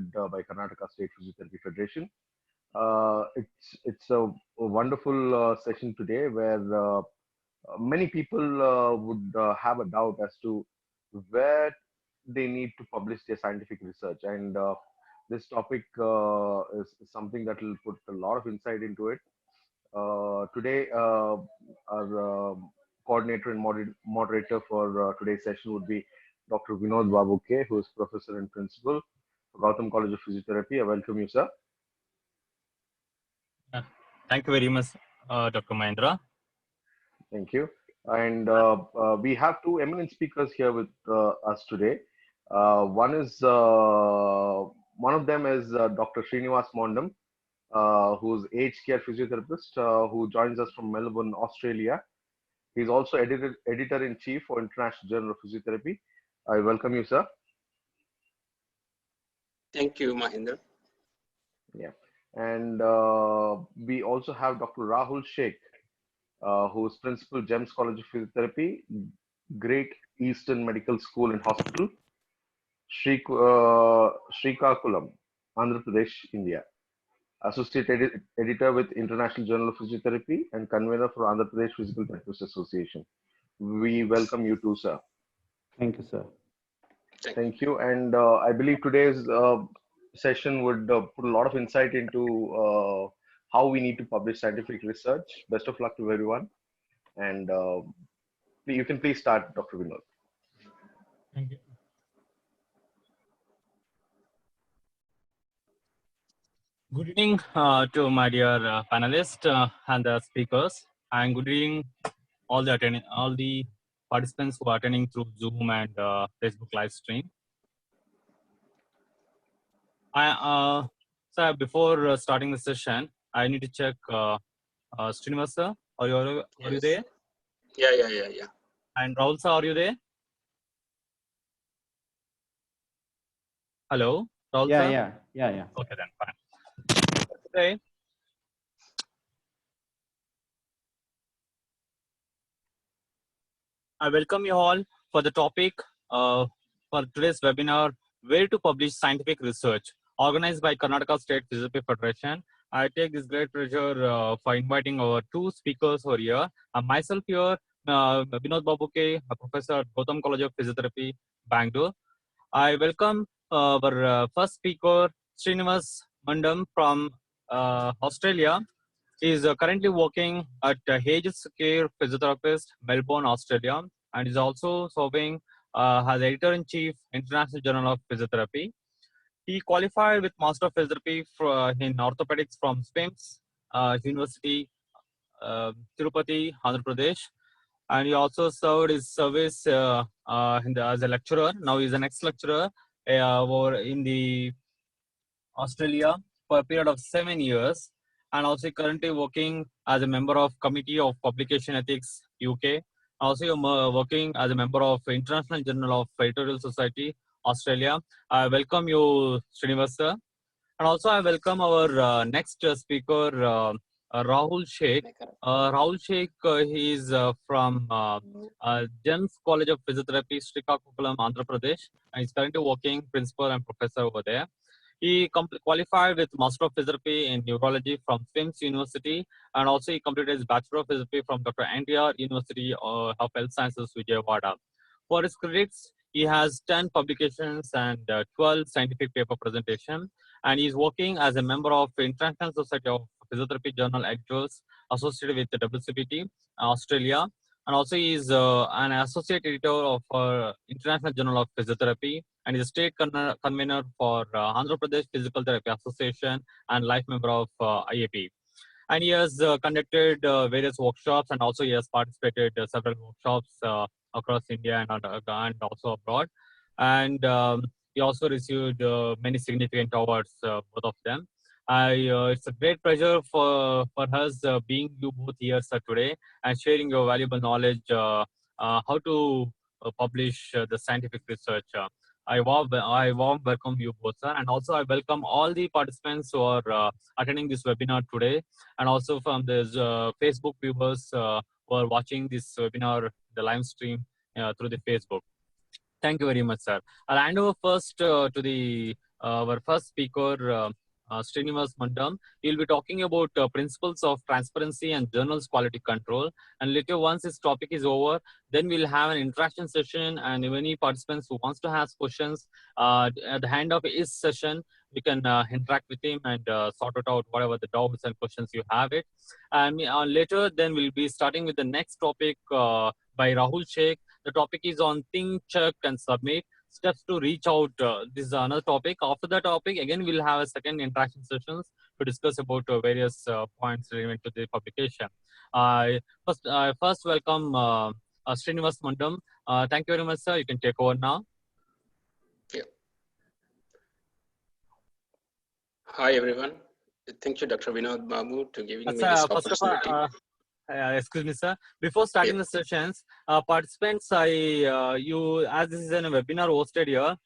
by Karnataka State Physiotherapy Federation. It's a wonderful session today where many people would have a doubt as to where they need to publish their scientific research, and this topic is something that will put a lot of insight into it. Today, our coordinator and moderator for today's session would be Dr. Vinod Babu, who is professor and principal for Goutham College of Physiotherapy. I welcome you, sir. Thank you very much, Dr. Mahendra. Thank you. And we have two eminent speakers here with us today. One of them is Dr. Srinivas Mondam, who's aged care physiotherapist, who joins us from Melbourne, Australia. He's also editor-in-chief for International Journal of Physiotherapy. I welcome you, sir. Thank you, Mahendra. Yeah. And we also have Dr. Rahul Shaik, who is principal, GEMS College of Physiotherapy, Great Eastern Medical School and Hospital, Srikakulam, Andhra Pradesh, India. Associate editor with International Journal of Physiotherapy and convener for Andhra Pradesh Physical Therapists Association. We welcome you too, sir. Thank you, sir. Thank you. And I believe today's session would put a lot of insight into how we need to publish scientific research. Best of luck to everyone. And you can please start, Dr. Vinod. Thank you. Good evening to my dear panelists and the speakers, and good evening all the participants who are attending through Zoom and Facebook live stream. So before starting the session, I need to check Srinivas sir, are you there? Yeah. And Rahul sir, are you there? Hello, Rahul sir? Yeah. Okay, then fine. Today, I welcome you all for the topic for today's webinar, Where to Publish Scientific Research, organized by Karnataka State Physiotherapy Federation. I take this great pleasure for inviting our two speakers over here. Myself here, Vinod Babu, a professor at Goutham College of Physiotherapy, Bengaluru. I welcome our first speaker, Srinivas Mondam from Australia. He is currently working at RGUHS Care Physiotherapist, Melbourne, Australia, and is also serving as editor-in-chief, International Journal of Physiotherapy. He qualified with Master of Physiotherapy in Orthopedics from SPIMS University, Tirupati, Andhra Pradesh. And he also served his service as a lecturer. Now he's an ex-lecturer in the Australia for a period of 7 years. And also currently working as a member of Committee of Publication Ethics, UK. Also working as a member of International Journal of Editorial Society, Australia. I welcome you, Srinivas sir. And also I welcome our next speaker, Rahul Shaik. Rahul Shaik, he is from GEMS College of Physiotherapy, Srikakulam, Andhra Pradesh. And he's currently working principal and professor over there. He qualified with Master of Physiotherapy in Neurology from SPIMS University, and also he completed his Bachelor of Physiotherapy from Dr. NTR University of Health Sciences, Vijayawada. For his credits, he has 10 publications and 12 scientific paper presentations, and he is working as a member of International Society of Physiotherapy Journal Editors associated with the WCPT, Australia. And also he is an associate editor of International Journal of Physiotherapy, and is a state convener for Andhra Pradesh Physical Therapy Association and life member of IAP. And he has conducted various workshops, and also he has participated several workshops across India and also abroad. And he also received many significant awards, both of them. It's a great pleasure for us being you both here, sir, today, and sharing your valuable knowledge how to publish the scientific research. I warm welcome you both, sir, and also I welcome all the participants who are attending this webinar today, and also from the Facebook viewers who are watching this webinar, the live stream through the Facebook. Thank you very much, sir. I'll hand over first to the our first speaker, Srinivas Mondam. He'll be talking about principles of transparency and journals quality control. And later, once this topic is over, then we'll have an interaction session. And if any participants who wants to ask questions at the end of his session, you can interact with him and sort it out whatever the doubts and questions you have it. And later, then we'll be starting with the next topic by Rahul Shaik. The topic is on think, check, and submit. Steps to reach out. This is another topic. After that topic, again, we'll have a second interaction sessions to discuss about various points relevant to the publication. First welcome Srinivas Mondam. Thank you very much, sir. You can take over now. Yeah. Hi, everyone. Thank you, Dr. Vinod Babu, to giving me this opportunity. Excuse me, sir. Before starting the sessions, participants, as this is a webinar hosted here,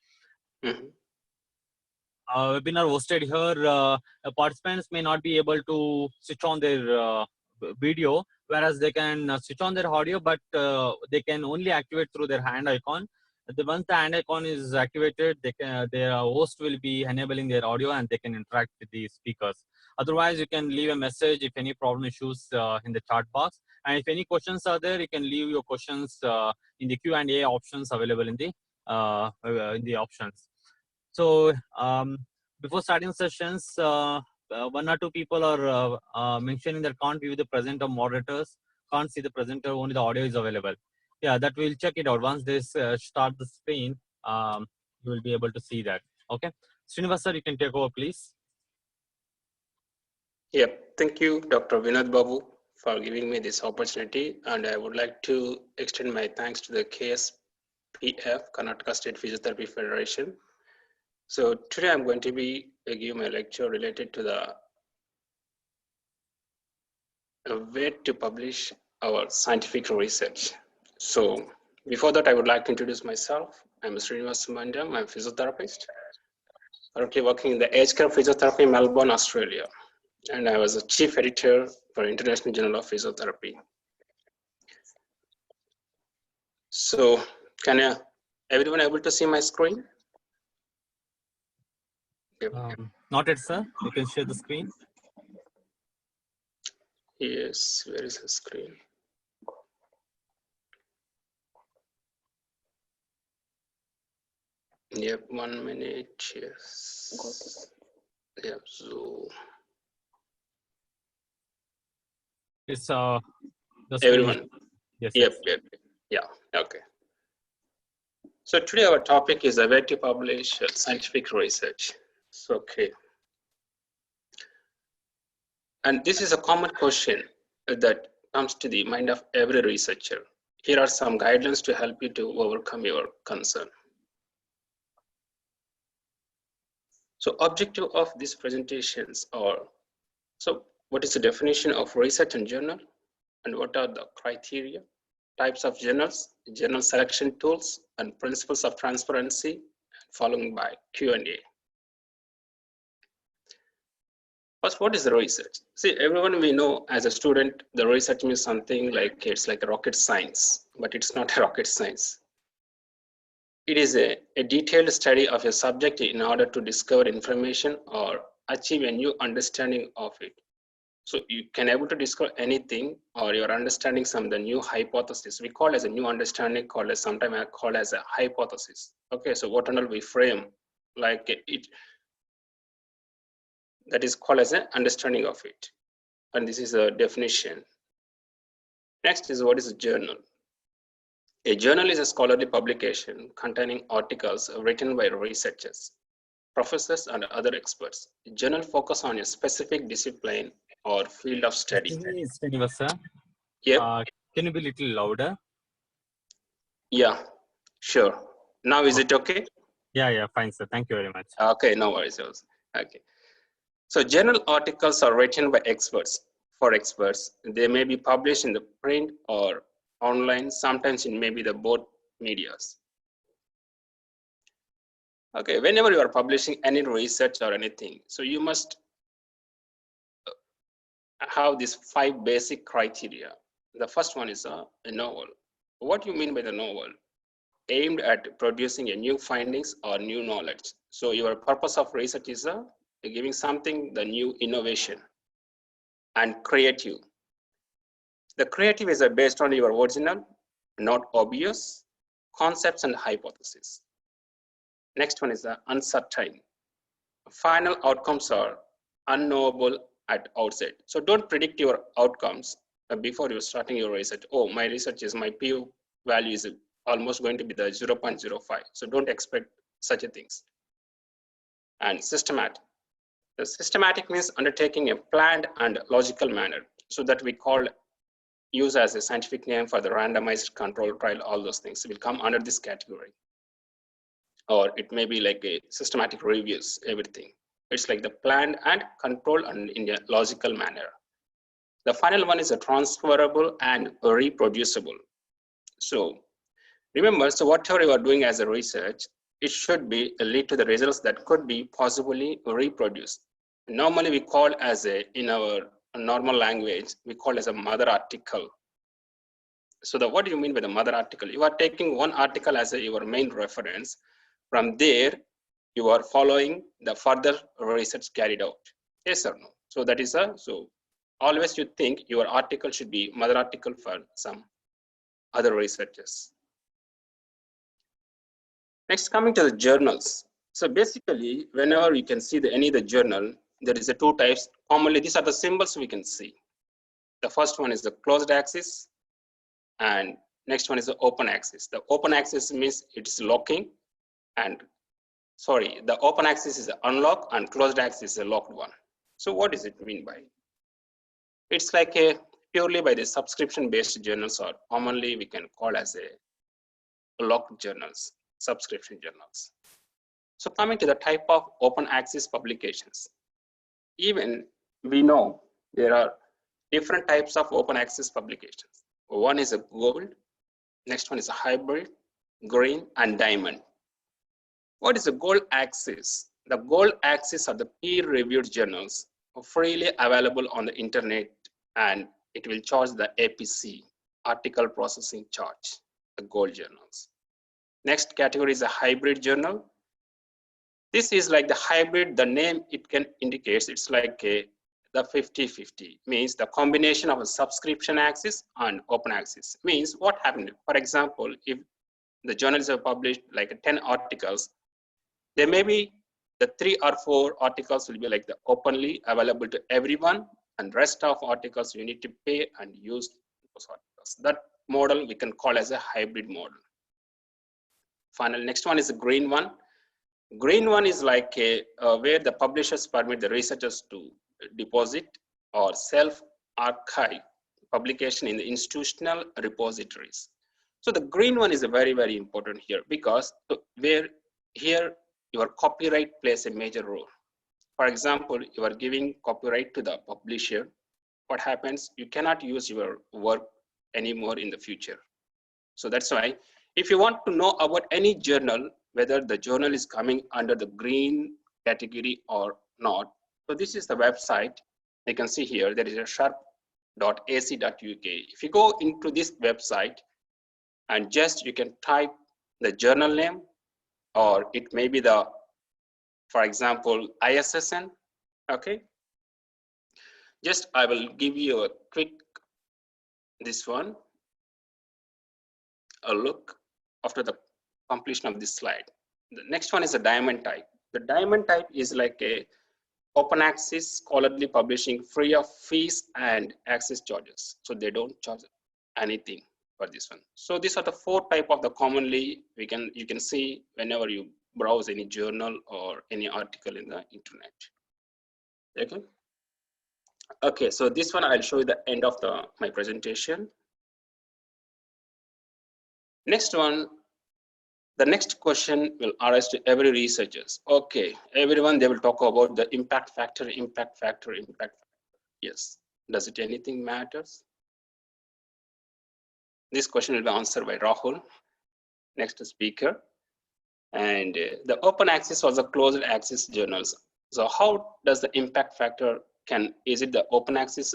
participants may not be able to switch on their video, whereas they can switch on their audio, but they can only activate through their hand icon. Once the hand icon is activated, their host will be enabling their audio and they can interact with the speakers. Otherwise, you can leave a message if any problem issues in the chat box. And if any questions are there, you can leave your questions in the Q&A options available in the options. So before starting sessions, one or two people are mentioning that can't view the presenter moderators, can't see the presenter, only the audio is available. Yeah, that we'll check it out. Once they start the screen, you will be able to see that. Okay. Srinivas sir, you can take over, please. Yep. Thank you, Dr. Vinod Babu, for giving me this opportunity. And I would like to extend my thanks to the KSPF, Karnataka State Physiotherapy Federation. So today I'm going to be give my lecture related to the way to publish our scientific research. So before that, I would like to introduce myself. I'm Srinivas Mondam. I'm a physiotherapist, currently working in the Aged Care Physiotherapy, Melbourne, Australia. And I was a chief editor for International Journal of Physiotherapy. So can everyone able to see my screen? Yep. Not yet, sir. You can share the screen. Yes, where is the screen? Yep, 1 minute. Yes. Yep. So It's the screen. Everyone. Yes. Yep. Yeah. Okay. So today our topic is the way to publish scientific research. So okay. And this is a common question that comes to the mind of every researcher. Here are some guidelines to help you to overcome your concern. So objective of these presentations are, so what is the definition of research and journal? And what are the criteria, types of journals, journal selection tools, and principles of transparency, followed by Q&A. First, what is the research? See, everyone we know as a student, the research means something like it's like a rocket science, but it's not a rocket science. It is a detailed study of a subject in order to discover information or achieve a new understanding of it. So you can able to discover anything or you're understanding some of the new hypothesis. We call as a new understanding, called as sometimes I call as a hypothesis. Okay, so what and all we frame like it, that is called as an understanding of it. And this is a definition. Next is what is a journal. A journal is a scholarly publication containing articles written by researchers, professors, and other experts. A journal focuses on a specific discipline or field of study. Srinivas sir. Yep. Can you be a little louder? Yeah, sure. Now is it okay? Yeah, fine, sir. Thank you very much. Okay, no worries. Okay. So journal articles are written by experts. For experts, they may be published in the print or online, sometimes in maybe the both medias. Okay, whenever you are publishing any research or anything, so you must have these 5 basic criteria. The first one is a novel. What do you mean by the novel? aimed at producing a new findings or new knowledge. So your purpose of research is giving something the new innovation and creative. The creative is based on your original, not obvious concepts and hypotheses. Next one is the uncertain. Final outcomes are unknowable at outset. So don't predict your outcomes before you're starting your research. Oh, my research is, my P value is almost going to be the 0.05. So don't expect such a things. And systematic. The systematic means undertaking a planned and logical manner. So that we call, use as a scientific name for the randomized control trial, all those things will come under this category. Or it may be like a systematic reviews, everything. It's like the planned and controlled and in a logical manner. The final one is a transferable and reproducible. So remember, so whatever you are doing as a research, it should be lead to the results that could be possibly reproduced. Normally we call as a, in our normal language, we call as a mother article. So what do you mean by the mother article? You are taking one article as your main reference. From there, you are following the further research carried out. Yes or no? So that is so always you think your article should be mother article for some other researchers. Next, coming to the journals. So basically, whenever you can see any of the journal, there is a two types. Commonly, these are the symbols we can see. The first one is the closed axis, and next one is the open axis. The open axis means it is locking, and the open axis is unlock and closed axis is a locked one. So what does it mean by? It's like a purely by the subscription-based journals, or commonly we can call as a locked journals, subscription journals. So coming to the type of open access publications, even we know there are different types of open access publications. One is a gold, next one is a hybrid, green, and diamond. What is the gold access? The gold access are the peer-reviewed journals freely available on the internet, and it will charge the APC, article processing charge, the gold journals. Next category is a hybrid journal. This is like the hybrid, the name it can indicate, it's like the 50-50, means the combination of a subscription access and open access. Means what happened, for example, if the journals have published like 10 articles, there may be the 3 or 4 articles will be like the openly available to everyone, and rest of articles you need to pay and use those articles. That model we can call as a hybrid model. Final, next one is a green one. Green one is like where the publishers permit the researchers to deposit or self-archive publication in the institutional repositories. So the green one is a very, very important here, because where here your copyright plays a major role. For example, you are giving copyright to the publisher. What happens? You cannot use your work anymore in the future. So that's why if you want to know about any journal, whether the journal is coming under the green category or not, so this is the website. You can see here, there is a sharp.ac.uk. If you go into this website and just you can type the journal name, or it may be the, for example, ISSN, okay? Just I will give you a quick, this one, a look after the completion of this slide. The next one is a diamond type. The diamond type is like a open access scholarly publishing free of fees and access charges. So they don't charge anything for this one. So these are the 4 type of the commonly you can see whenever you browse any journal or any article in the internet. Okay. Okay, so this one I'll show you the end of my presentation. Next one, the next question will arise to every researchers. Okay, everyone, they will talk about the impact factor, impact factor, impact factor. Yes, does it anything matters? This question will be answered by Rahul, next speaker. And the open access was a closed access journals. So how does the impact factor is it the open access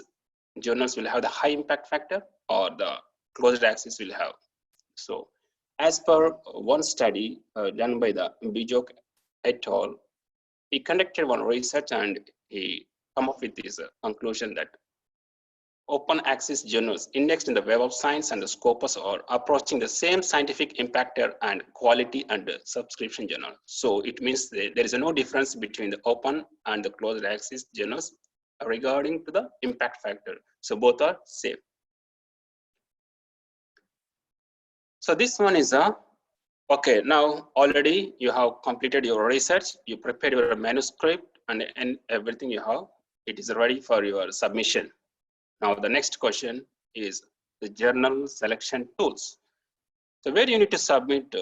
journals will have the high impact factor, or the closed access will have? So As per one study done by the Bijok et al., he conducted one research and he come up with this conclusion that open access journals indexed in the Web of Science and the Scopus are approaching the same scientific impact and quality and the subscription journal. So it means there is no difference between the open and the closed access journals regarding to the impact factor. So both are same. So this one is okay, now already you have completed your research, you prepared your manuscript and everything you have, it is ready for your submission. Now the next question is the journal selection tools. So where you need to submit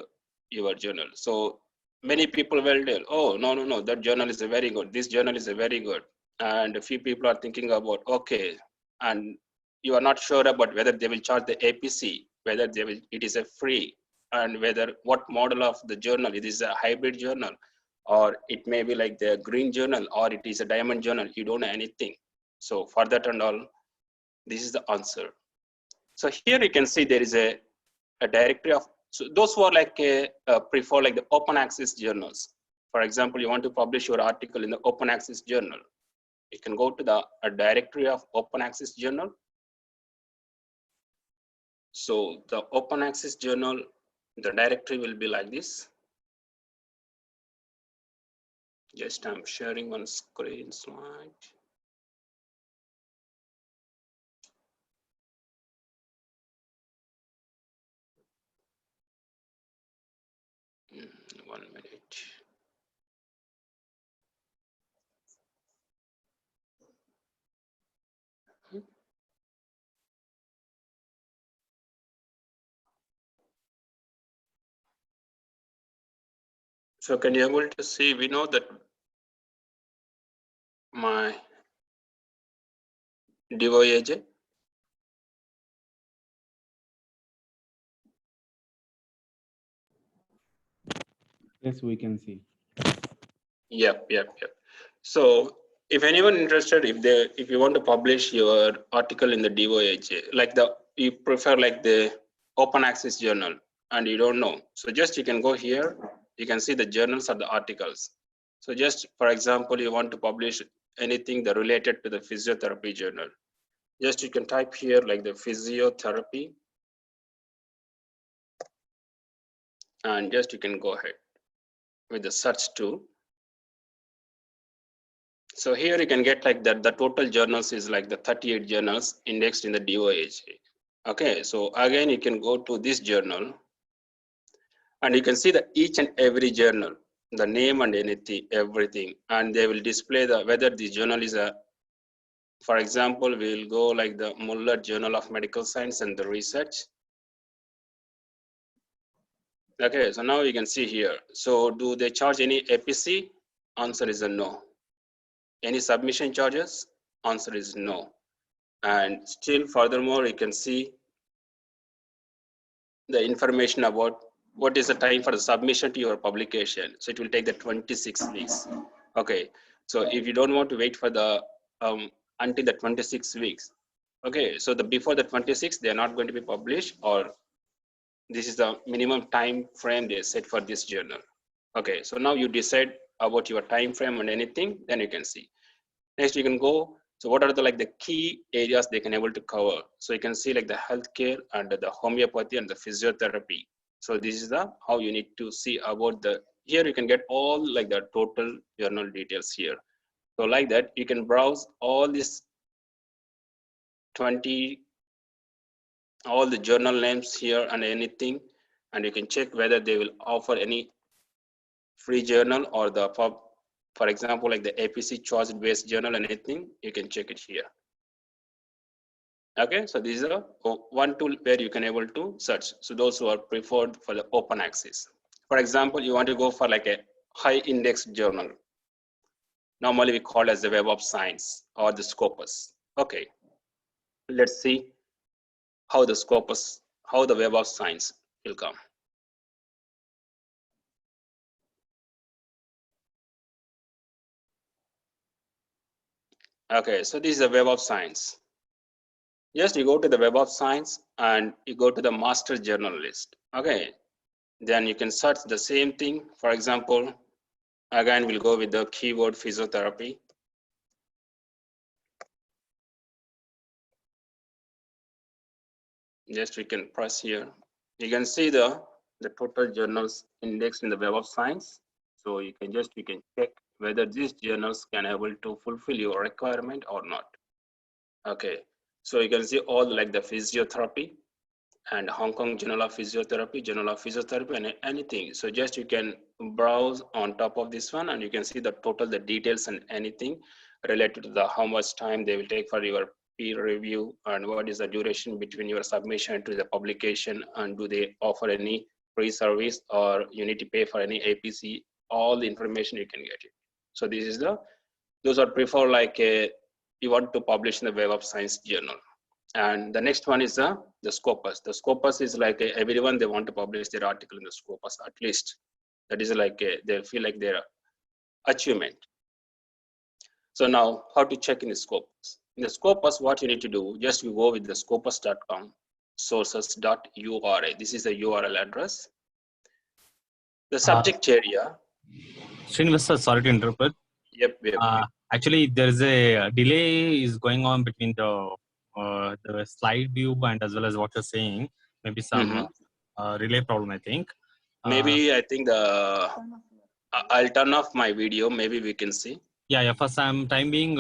your journal. So many people will tell, oh, no, that journal is very good. This journal is very good. And a few people are thinking about, okay, and you are not sure about whether they will charge the APC, whether they will, it is a free, and whether what model of the journal, it is a hybrid journal, or it may be like the green journal, or it is a diamond journal. You don't know anything. So for that and all, this is the answer. So here you can see there is a directory of, so those who are like prefer like the open access journals. For example, you want to publish your article in the open access journal. You can go to the directory of open access journal. So the open access journal, the directory will be like this. Just I'm sharing one screen slide. One minute. So can you able to see, we know that my DOAJ. Yes, we can see. Yep. So if anyone interested, if you want to publish your article in the DOAJ, like you prefer like the open access journal and you don't know. So just you can go here, you can see the journals or the articles. So just for example, you want to publish anything that related to the physiotherapy journal. Just you can type here like the physiotherapy and just you can go ahead with the search tool. So here you can get like that the total journals is like the 38 journals indexed in the DOAJ. Okay, so again you can go to this journal and you can see that each and every journal, the name and anything, everything, and they will display the whether the journal is a, for example, we'll go like the Muller Journal of Medical Science and the Research. Okay, so now you can see here. So do they charge any APC? Answer is a no. Any submission charges? Answer is no. And still furthermore, you can see the information about what is the time for the submission to your publication. So it will take the 26 weeks. Okay, so if you don't want to wait for the until the 26 weeks, okay, so the before the 26 they are not going to be published, or this is the minimum time frame they set for this journal. Okay, so now you decide about your time frame and anything, then you can see. Next you can go, so what are the like the key areas they can able to cover? So you can see like the healthcare and the homeopathy and the physiotherapy. So this is the how you need to see about the, here you can get all like the total journal details here. So like that you can browse all this 20, all the journal names here and anything, and you can check whether they will offer any free journal or the for example like the APC choice based journal and anything, you can check it here. Okay, so this is a one tool where you can able to search. So those who are preferred for the open access. For example, you want to go for like a high index journal. Normally we call as the Web of Science or the Scopus. Okay, let's see how the Scopus, how the Web of Science will come. Okay, so this is the Web of Science. Just you go to the Web of Science and you go to the master journal list. Okay, Then you can search the same thing. For example, again, we'll go with the keyword physiotherapy. Just we can press here. You can see the total journals indexed in the Web of Science. So you can check whether these journals can able to fulfill your requirement or not. Okay, so you can see all like the physiotherapy and Hong Kong Journal of Physiotherapy, and anything. So just you can browse on top of this one, and you can see the total, the details, and anything related to the how much time they will take for your peer review, and what is the duration between your submission to the publication, and do they offer any free service, or you need to pay for any APC. All the information you can get it. So this is those are prefer like you want to publish in the Web of Science journal. And the next one is the Scopus. The Scopus is like everyone, they want to publish their article in the Scopus at least. That is like they feel like their achievement. So now how to check in the Scopus? In the Scopus, what you need to do, just you go with the scopus.com sources.ura. This is the URL address. The subject area. Srinivas, sorry to interrupt. Yep. Actually, there is a delay is going on between the slide view and as well as what you're saying. Maybe some relay problem, I think. Maybe I think I'll turn off my video. Maybe we can see. Yeah. For some time being,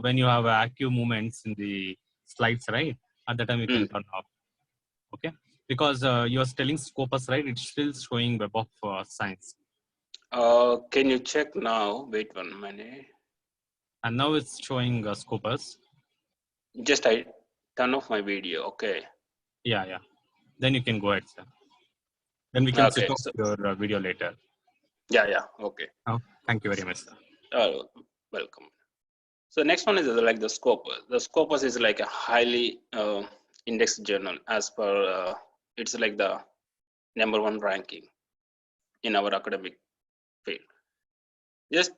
when you have active movements in the slides, right? At that time you can turn off. Okay, because you're telling Scopus, right? It's still showing Web of Science. Can you check now? Wait 1 minute. And now it's showing Scopus. Just I turn off my video. Okay. Yeah. Then you can go ahead, sir. Then we can switch off your video later. Yeah. Okay. Oh, thank you very much, sir. Welcome. So next one is like the Scopus. The Scopus is like a highly indexed journal as per it's like the #1 ranking in our academic field. Just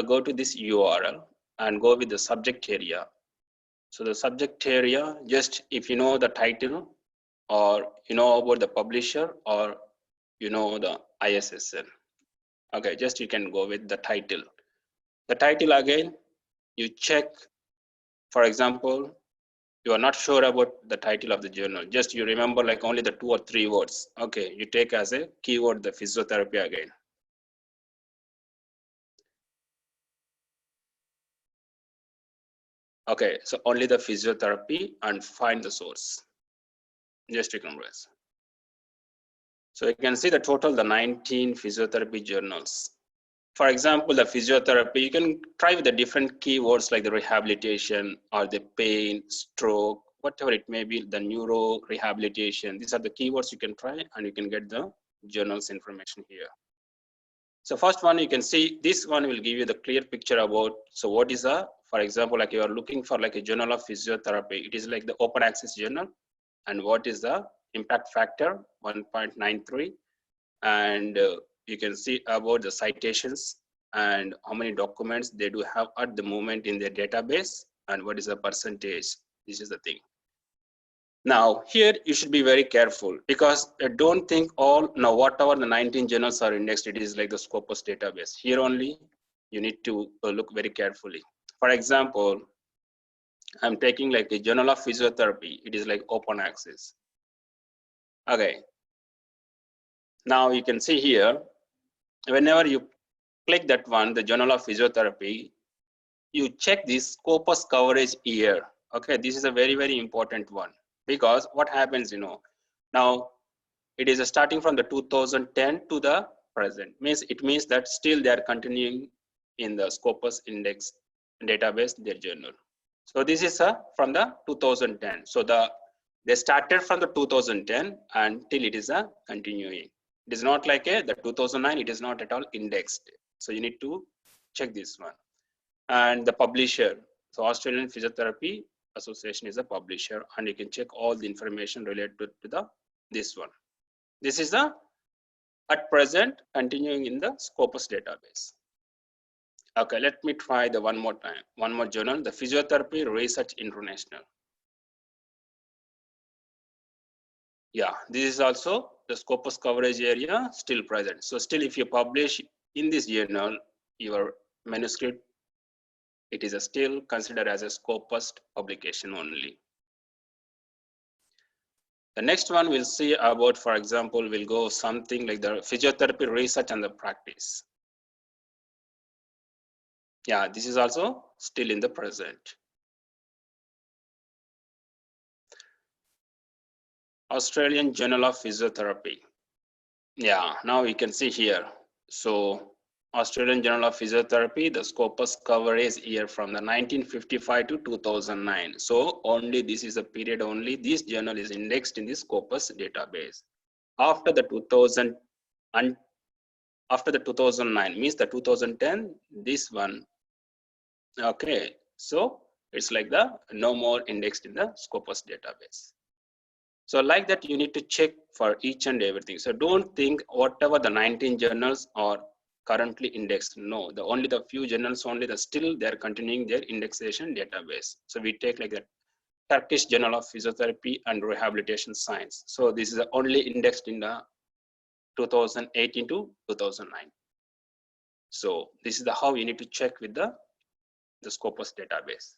go to this URL and go with the subject area. So the subject area, just if you know the title, or you know about the publisher, or you know the ISSN. Okay, just you can go with the title. The title again, you check. For example, you are not sure about the title of the journal. Just you remember like only the 2 or 3 words. Okay, you take as a keyword the physiotherapy again. Okay, so only the physiotherapy and find the source. Just you can press. So you can see the total, the 19 physiotherapy journals. For example, the physiotherapy, you can try with the different keywords like the rehabilitation or the pain, stroke, whatever it may be, the neuro rehabilitation. These are the keywords you can try, and you can get the journals information here. So first one, you can see this one will give you the clear picture about, so what is for example, like you are looking for like a journal of physiotherapy. It is like the open access journal. And what is the impact factor? 1.93. And you can see about the citations and how many documents they do have at the moment in their database, and what is the percentage. This is the thing. Now here you should be very careful, because I don't think whatever the 19 journals are indexed, it is like the Scopus database. Here only you need to look very carefully. For example, I'm taking like a journal of physiotherapy. It is like open access. Okay. Now you can see here, whenever you click that one, the journal of physiotherapy, you check this Scopus coverage year. Okay, this is a very, very important one, because what happens, now it is starting from the 2010 to the present. It means that still they are continuing in the Scopus index database, their journal. So this is from the 2010. So they started from the 2010 until it is continuing. It is not like the 2009, it is not at all indexed. So you need to check this one. And the publisher, so Australian Physiotherapy Association is a publisher, and you can check all the information related to this one. This is at present continuing in the Scopus database. Okay, let me try the one more time. One more journal, the Physiotherapy Research International. Yeah, this is also the scopus coverage area still present. So still if you publish in this journal, your manuscript, it is still considered as a scopus publication only. The next one we'll see about, for example, we'll go something like the physiotherapy research and the practice. Yeah, this is also still in the present. Australian Journal of Physiotherapy. Yeah, now you can see here. So Australian Journal of Physiotherapy, the scopus coverage year from the 1955 to 2009. So only this is a period only. This journal is indexed in the scopus database. After the 2000 and after the 2009 means the 2010, this one. Okay, so it's like the no more indexed in the scopus database. So like that, you need to check for each and everything. So don't think whatever the 19 journals are currently indexed. No, the few journals only, still they're continuing their indexation database. So we take like the Turkish Journal of Physiotherapy and Rehabilitation Science. So this is only indexed in the 2018 to 2009. So this is how you need to check with the Scopus database.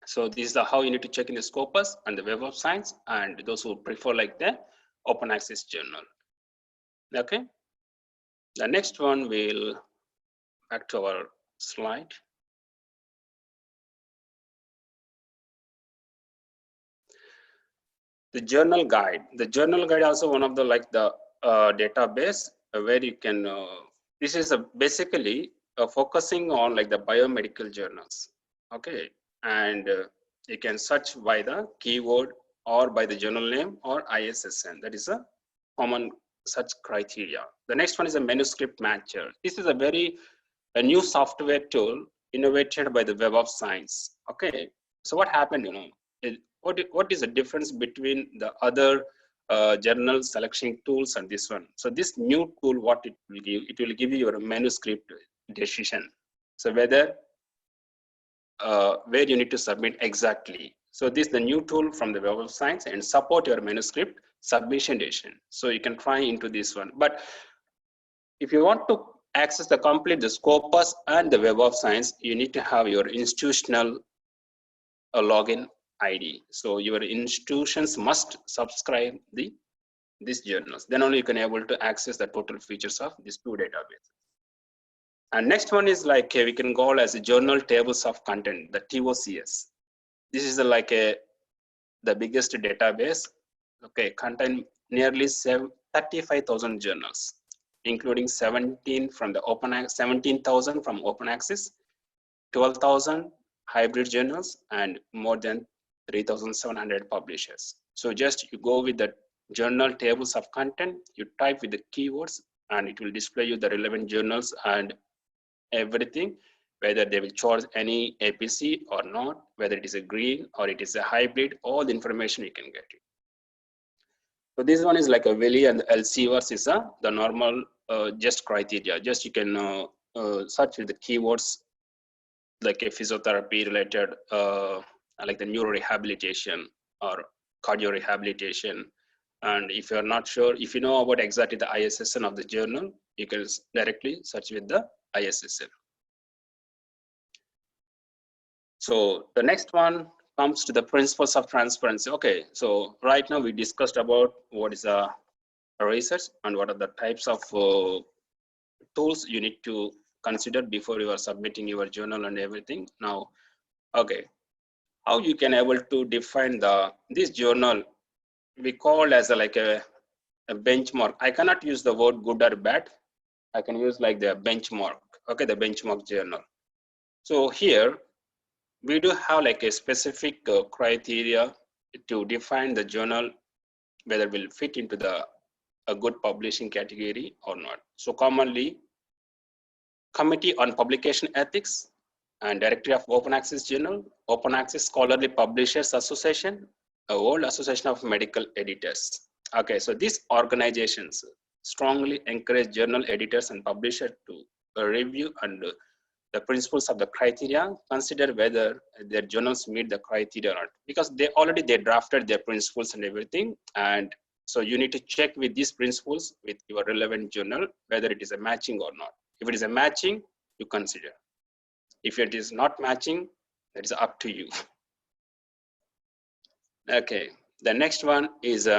So this is how you need to check in the Scopus and the Web of Science, and those who prefer like the open access journal. Okay. The next one, we'll back to our slide. The journal guide. The journal guide also one of the like the database where you can. This is basically focusing on like the biomedical journals. Okay, and you can search by the keyword or by the journal name or ISSN. That is a common search criteria. The next one is a manuscript matcher. This is a new software tool innovated by the Web of Science. Okay, so what happened? What is the difference between the other journal selection tools and this one? So this new tool, what it will give you your manuscript decision. So whether where you need to submit exactly. So this is the new tool from the Web of Science and support your manuscript submission decision. So you can try into this one. But if you want to access the complete the Scopus and the Web of Science, you need to have your institutional login ID. So your institutions must subscribe these journals. Then only you can able to access the total features of these two databases. And next one is like we can call as a journal tables of content, the TOCS. This is the biggest database. Okay, contain nearly 35,000 journals, including 17,000 from open access, 12,000 hybrid journals, and more than 3,700 publishers. So just you go with the journal tables of content, you type with the keywords, and it will display you the relevant journals and everything, whether they will charge any APC or not, whether it is a green or it is a hybrid, all the information you can get it. So this one is like a Willy and LCVers is the normal just criteria. Just you can search with the keywords like a physiotherapy related, like the neuro rehabilitation or cardio rehabilitation. And if you're not sure, if you know about exactly the ISSN of the journal, you can directly search with the ISSN. So the next one comes to the principles of transparency. Okay, so right now we discussed about what is a research and what are the types of tools you need to consider before you are submitting your journal and everything. Now, okay, how you can able to define this journal we call as a benchmark. I cannot use the word good or bad. I can use like the benchmark. Okay, the benchmark journal. So here we do have like a specific criteria to define the journal whether it will fit into a good publishing category or not. So commonly, Committee on Publication Ethics and Directory of Open Access Journal, Open Access Scholarly Publishers Association, a World Association of Medical Editors. Okay, so these organizations strongly encourage journal editors and publishers to review and the principles of the criteria, consider whether their journals meet the criteria or not, because they drafted their principles and everything, and So you need to check with these principles with your relevant journal, whether it is a matching or not. If it is a matching, you consider. If it is not matching, that is up to you. Okay, the next one is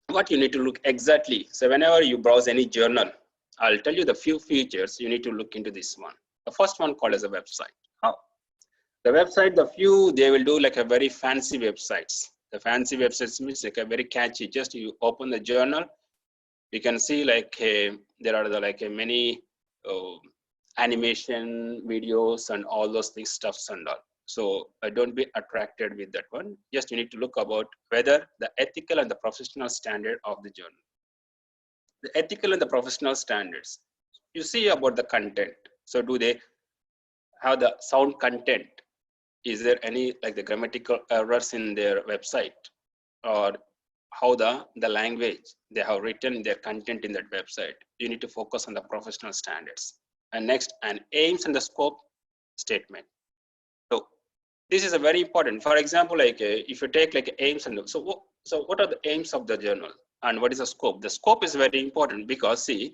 what you need to look exactly. So whenever you browse any journal, I'll tell you the few features you need to look into this one. The first one called as a website. How? The website, they will do like a very fancy websites. The fancy websites means like a very catchy. Just you open the journal, you can see like there are many animation videos and all those things, stuffs and all. So don't be attracted with that one. Just you need to look about whether the ethical and the professional standard of the journal. The ethical and the professional standards. You see about the content. So do they have the sound content? Is there any like the grammatical errors in their website, or how the language they have written their content in that website? You need to focus on the professional standards. And next, an aims and the scope statement. So this is a very important. For example, like if you take like aims and so what are the aims of the journal and what is the scope? The scope is very important because see,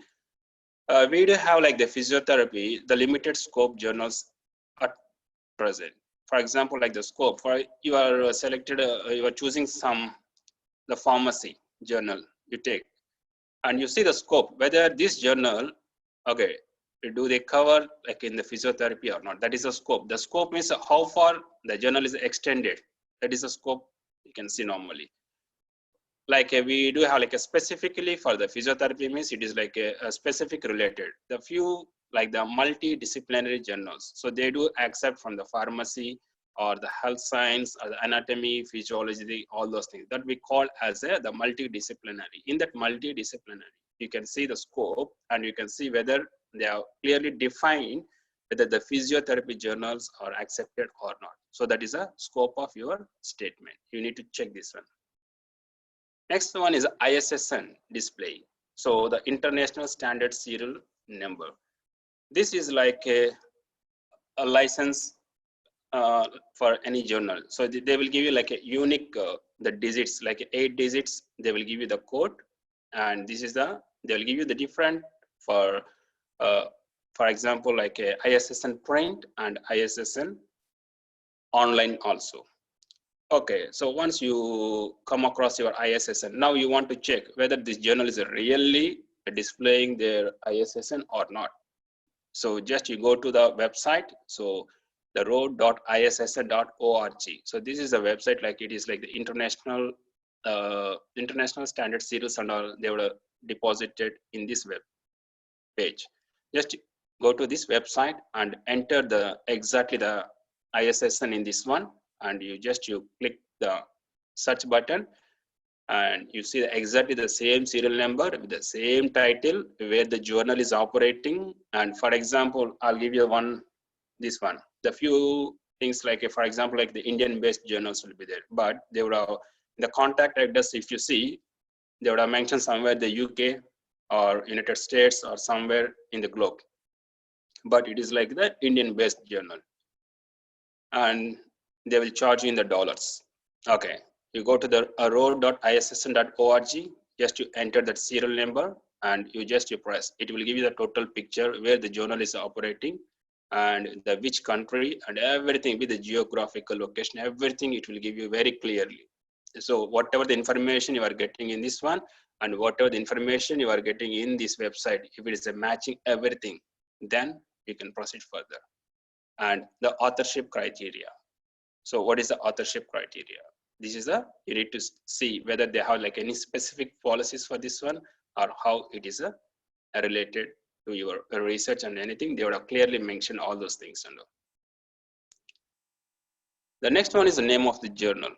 we do have like the physiotherapy, the limited scope journals are present. For example, like the scope, for you are selected, you are choosing the pharmacy journal you take, and you see the scope, whether this journal, okay, do they cover like in the physiotherapy or not? That is the scope. The scope means how far the journal is extended. That is the scope you can see normally. Like we do have like a specifically for the physiotherapy means it is like a specific related. The few like the multidisciplinary journals. So they do accept from the pharmacy or the health science or the anatomy, physiology, all those things that we call as the multidisciplinary. In that multidisciplinary, you can see the scope and you can see whether they are clearly defined whether the physiotherapy journals are accepted or not. So that is a scope of your statement. You need to check this one. Next one is ISSN display. So the International Standard Serial Number. This is like a license for any journal. So they will give you like a unique, the digits, like 8 digits, they will give you the code. And this is they will give you the different for example, like a ISSN print and ISSN online also. Okay, so once you come across your ISSN, now you want to check whether this journal is really displaying their ISSN or not. So just you go to the website, so the road.issn.org. So this is a website, like it is like the international standard serials and all, they were deposited in this web page. Just go to this website and enter exactly the ISSN in this one, and you click the search button and you see exactly the same serial number with the same title where the journal is operating. And for example, I'll give you this one. The few things like, for example, like the Indian based journals will be there, but they would have the contact address, if you see, they would have mentioned somewhere the UK or United States or somewhere in the globe, but it is like the Indian based journal and they will charge you in the dollars. Okay, you go to the road.issn.org, just you enter that serial number and you press. It will give you the total picture where the journal is operating and the which country and everything with the geographical location, everything it will give you very clearly. So whatever the information you are getting in this one and whatever the information you are getting in this website, if it is a matching everything, then you can proceed further. And the authorship criteria. So what is the authorship criteria? This is you need to see whether they have like any specific policies for this one or how it is related to your research and anything. They would have clearly mentioned all those things. The next one is the name of the journal.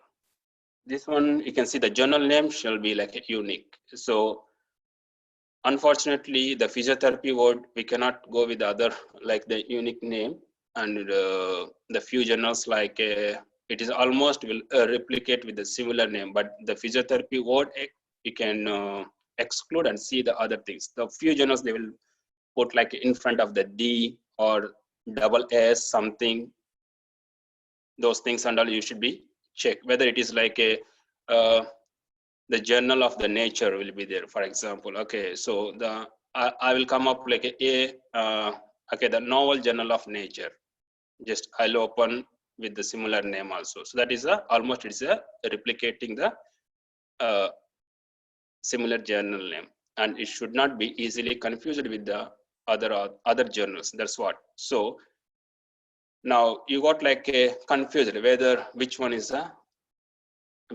This one, you can see the journal name shall be like a unique. So unfortunately, the physiotherapy word, we cannot go with the other, like the unique name. And the few journals like it is almost will replicate with the similar name, but the physiotherapy word you can exclude and see the other things. The few journals they will put like in front of the D or double S something. Those things and all you should be check whether it is like a the journal of the nature will be there, for example. Okay, so I will come up like okay, the novel journal of nature. Just I'll open with the similar name also. So that is almost it's a replicating the similar journal name, and it should not be easily confused with the other journals. That's what. So now you got like a confused whether which one is the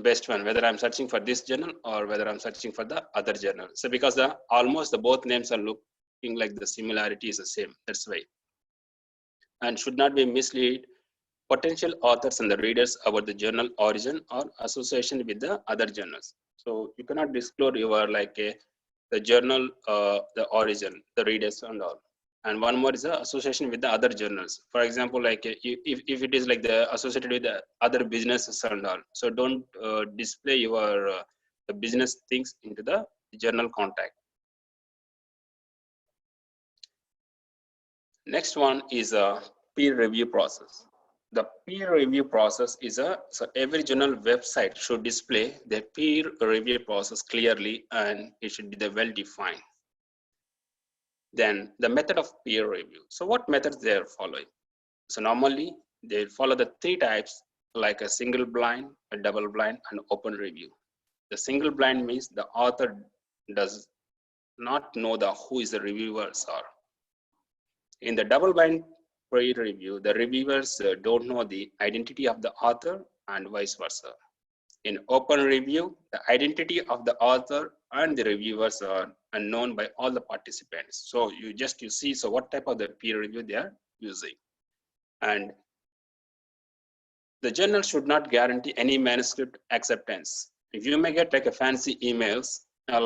best one, whether I'm searching for this journal or whether I'm searching for the other journal. So because almost the both names are looking like the similarity is the same. That's why. And should not be mislead potential authors and the readers about the journal origin or association with the other journals. So you cannot disclose your like the journal, the origin, the readers and all. And one more is the association with the other journals. For example, like if it is like the associated with the other businesses and all. So don't display your the business things into the journal contact. Next one is a peer review process. The peer review process is so every journal website should display the peer review process clearly, and it should be well defined. Then the method of peer review. So what methods they are following? So normally they follow the 3 types, like a single blind, a double blind, and open review. The single blind means the author does not know who is the reviewers are. In the double blind peer review, the reviewers don't know the identity of the author and vice versa. In open review, the identity of the author and the reviewers are unknown by all the participants. So you see, so what type of the peer review they are using. And the journal should not guarantee any manuscript acceptance. If you may get like a fancy emails, our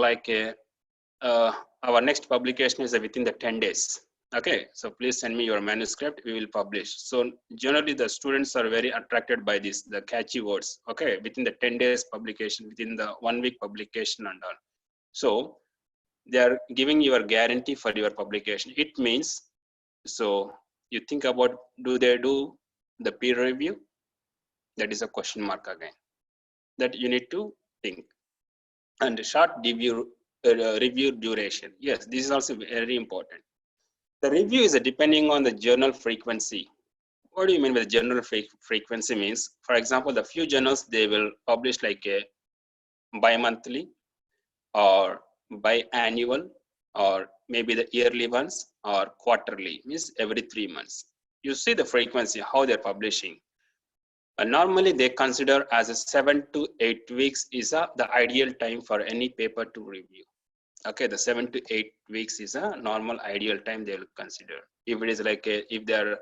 next publication is within the 10 days. Okay, so please send me your manuscript, we will publish. So generally the students are very attracted by this, the catchy words. Okay, within the 10 days publication, within the 1 week publication and all. So they are giving you a guarantee for your publication. It means, so you think about, do they do the peer review? That is a question mark again, that you need to think. And short review duration. Yes, this is also very important. The review is depending on the journal frequency. What do you mean by the journal frequency means? For example, the few journals, they will publish like a bi-monthly or biannual, or maybe the yearly ones, or quarterly, means every 3 months. You see the frequency, how they're publishing. And normally they consider as a 7 to 8 weeks is the ideal time for any paper to review. Okay, the 7 to 8 weeks is a normal ideal time they will consider. If it is like if they're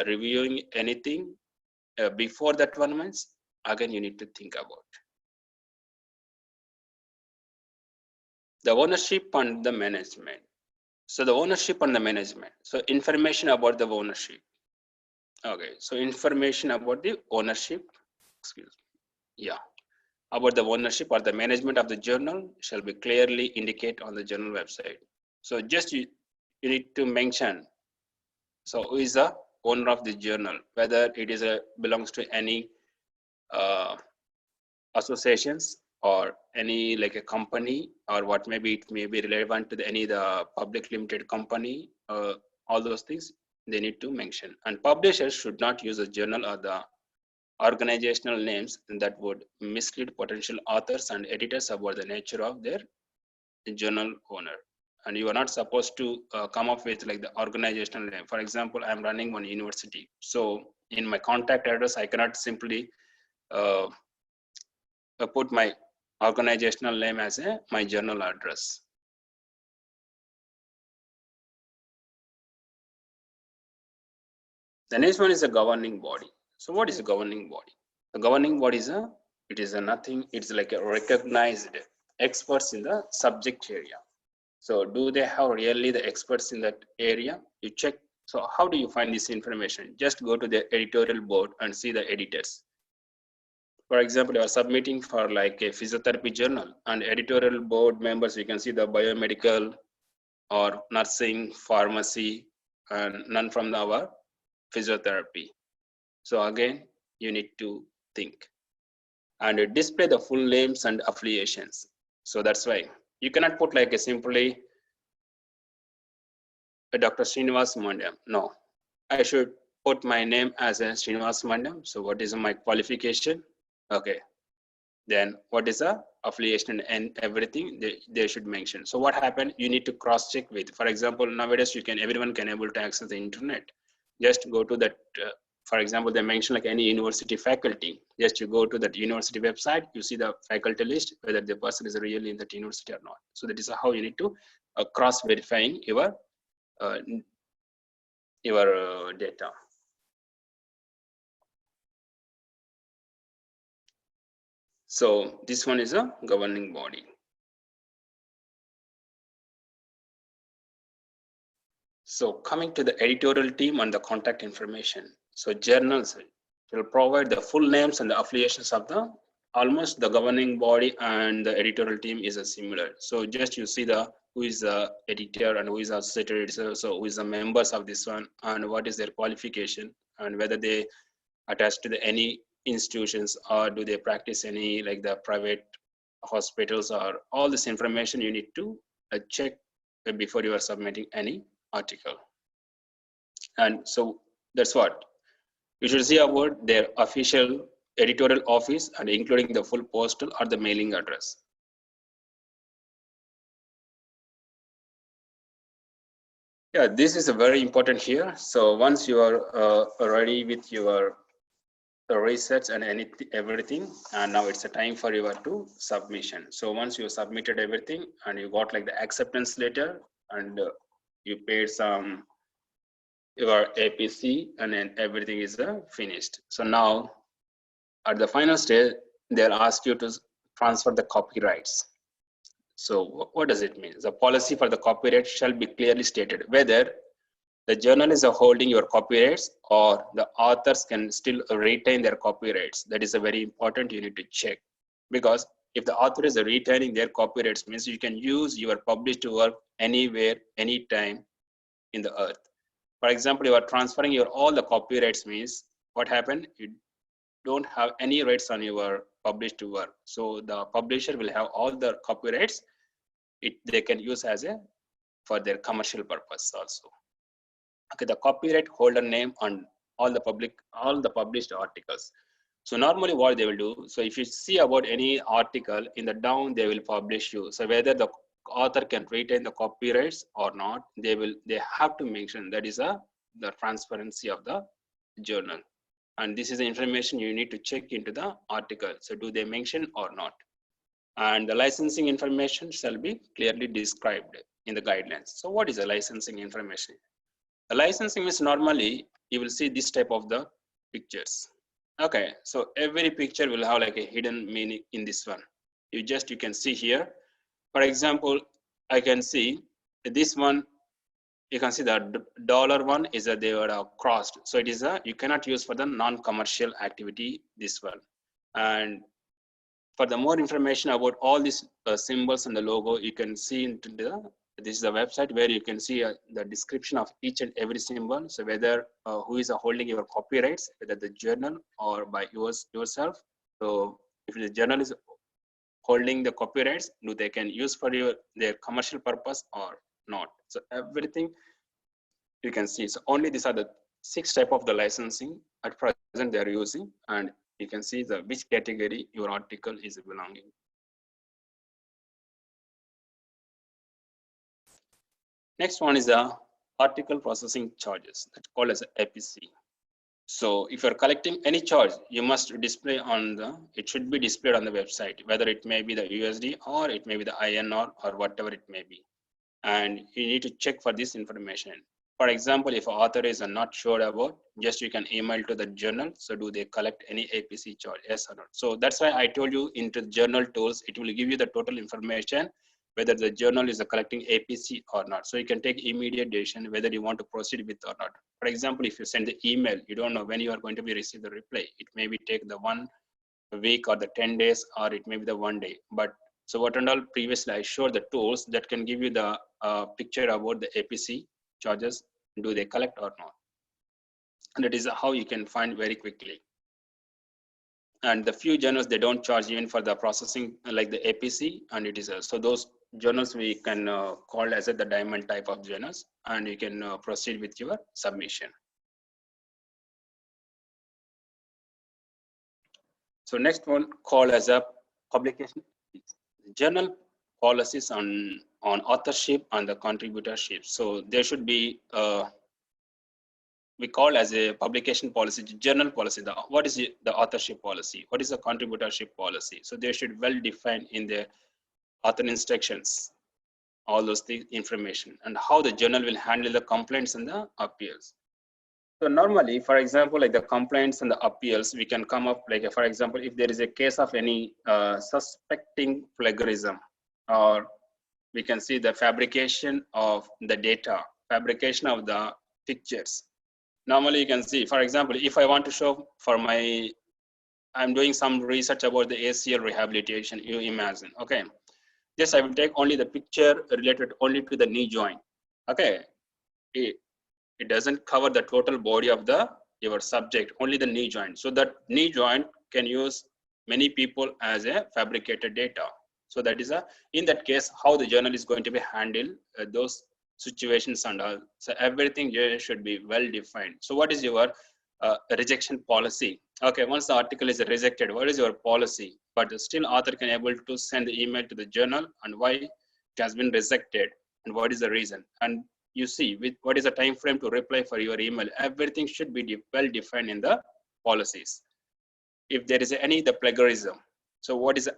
reviewing anything before that 1 month, again you need to think about. The ownership and the management. So the ownership and the management. So information about the ownership. Okay, so information about the ownership, about the ownership or the management of the journal shall be clearly indicate on the journal website. So just you need to mention, so who is the owner of the journal, whether it is belongs to any associations or any like a company, or what maybe it may be relevant to the public limited company, all those things they need to mention. And publishers should not use a journal or the organizational names that would mislead potential authors and editors about the nature of their journal owner. And you are not supposed to come up with like the organizational name. For example, I'm running one university, so in my contact address I cannot simply put my organizational name as my journal address. The next one is a governing body. So what is a governing body? The governing body is nothing. It's like a recognized experts in the subject area. So do they have really the experts in that area? You check. So how do you find this information? Just go to the editorial board and see the editors. For example, you are submitting for like a physiotherapy journal, and editorial board members, you can see the biomedical or nursing, pharmacy, and none from our physiotherapy. So again, you need to think. and display the full names and affiliations. So that's why you cannot put like a simply a Dr. Srinivas Mondam. No, I should put my name as a Srinivas Mondam. So what is my qualification? Okay. Then what is the affiliation and everything they should mention. So what happened? You need to cross check with, for example, nowadays everyone can able to access the internet. Just go to that, for example, they mention like any university faculty. Just you go to that university website, you see the faculty list, whether the person is really in that university or not. So that is how you need to cross verifying your data. So this one is a governing body. So coming to the editorial team and the contact information. So journals will provide the full names and the affiliations of the almost the governing body, and the editorial team is a similar. So just you see the who is the editor and who is associated editor, so who is the members of this one and what is their qualification and whether they attach to any institutions or do they practice any like the private hospitals, or all this information you need to check before you are submitting any article. And so that's what you should see about their official editorial office and including the full postal or the mailing address. Yeah, this is a very important here. So once you are ready with your research and everything, and now it's a time for your submission. So once you submitted everything and you got like the acceptance letter and you paid some your APC and then everything is finished. So now at the final stage, they'll ask you to transfer the copyrights. So what does it mean? The policy for the copyright shall be clearly stated whether the journal is holding your copyrights or the authors can still retain their copyrights. That is a very important, you need to check, because if the author is retaining their copyrights means you can use your published work anywhere, anytime in the earth. For example, you are transferring your all the copyrights means what happened? You don't have any rights on your published work. So the publisher will have all the copyrights. They can use as a for their commercial purpose also. Okay, the copyright holder name on all the published articles. So normally what they will do, so if you see about any article in the down, they will publish you. So whether the author can retain the copyrights or not, they have to mention that is the transparency of the journal. And this is the information you need to check into the article. So do they mention or not? And the licensing information shall be clearly described in the guidelines. So what is the licensing information? The licensing is normally, you will see this type of the pictures. Okay, so every picture will have like a hidden meaning in this one. You can see here. For example, I can see this one, you can see the dollar one is that they were crossed. So it is you cannot use for the non-commercial activity, this one. And for the more information about all these symbols and the logo, you can see into this is a website where you can see the description of each and every symbol. So whether who is holding your copyrights, whether the journal or by yourself. So if the journal is holding the copyrights, they can use for their commercial purpose or not. So everything you can see. So only these are the 6 type of the licensing at present they are using, and you can see which category your article is belonging. Next one is the article processing charges, that's called as APC. So if you're collecting any charge, you must display it should be displayed on the website, whether it may be the USD or it may be the INR or whatever it may be. And you need to check for this information. For example, if an author is not sure about, just you can email to the journal. So do they collect any APC charge, yes or not? So that's why I told you into journal tools, it will give you the total information, whether the journal is collecting APC or not. So you can take immediate decision whether you want to proceed with or not. For example, if you send the email, you don't know when you are going to be receive the reply. It may be take the 1 week or the 10 days, or it may be the 1 day. But so what and all previously I showed the tools that can give you the picture about the APC charges, do they collect or not? And that is how you can find very quickly. And the few journals, they don't charge even for the processing, like the APC, and it is so those journals we can call as the diamond type of journals, and you can proceed with your submission. So next one, call as a publication journal policies on authorship and the contributorship. So there should be we call as a publication policy, journal policy. What is the authorship policy? What is the contributorship policy? So they should well define in the author instructions all those things, information, and how the journal will handle the complaints and the appeals. So normally, for example, like the complaints and the appeals, we can come up like, for example, if there is a case of any suspecting plagiarism, or we can see the fabrication of the data, fabrication of the pictures. Normally you can see, for example, if I want to show for my, I'm doing some research about the ACL rehabilitation, you imagine, okay. Yes, I will take only the picture related only to the knee joint, okay. It doesn't cover the total body of your subject, only the knee joint. So that knee joint can use many people as a fabricated data. So that is in that case, how the journal is going to be handled, those situations and all. So everything here should be well defined. So what is your rejection policy? Okay, once the article is rejected, what is your policy? But still author can able to send the email to the journal and why it has been rejected and what is the reason. And you see with what is the time frame to reply for your email. Everything should be well defined in the policies. If there is any the plagiarism, so what is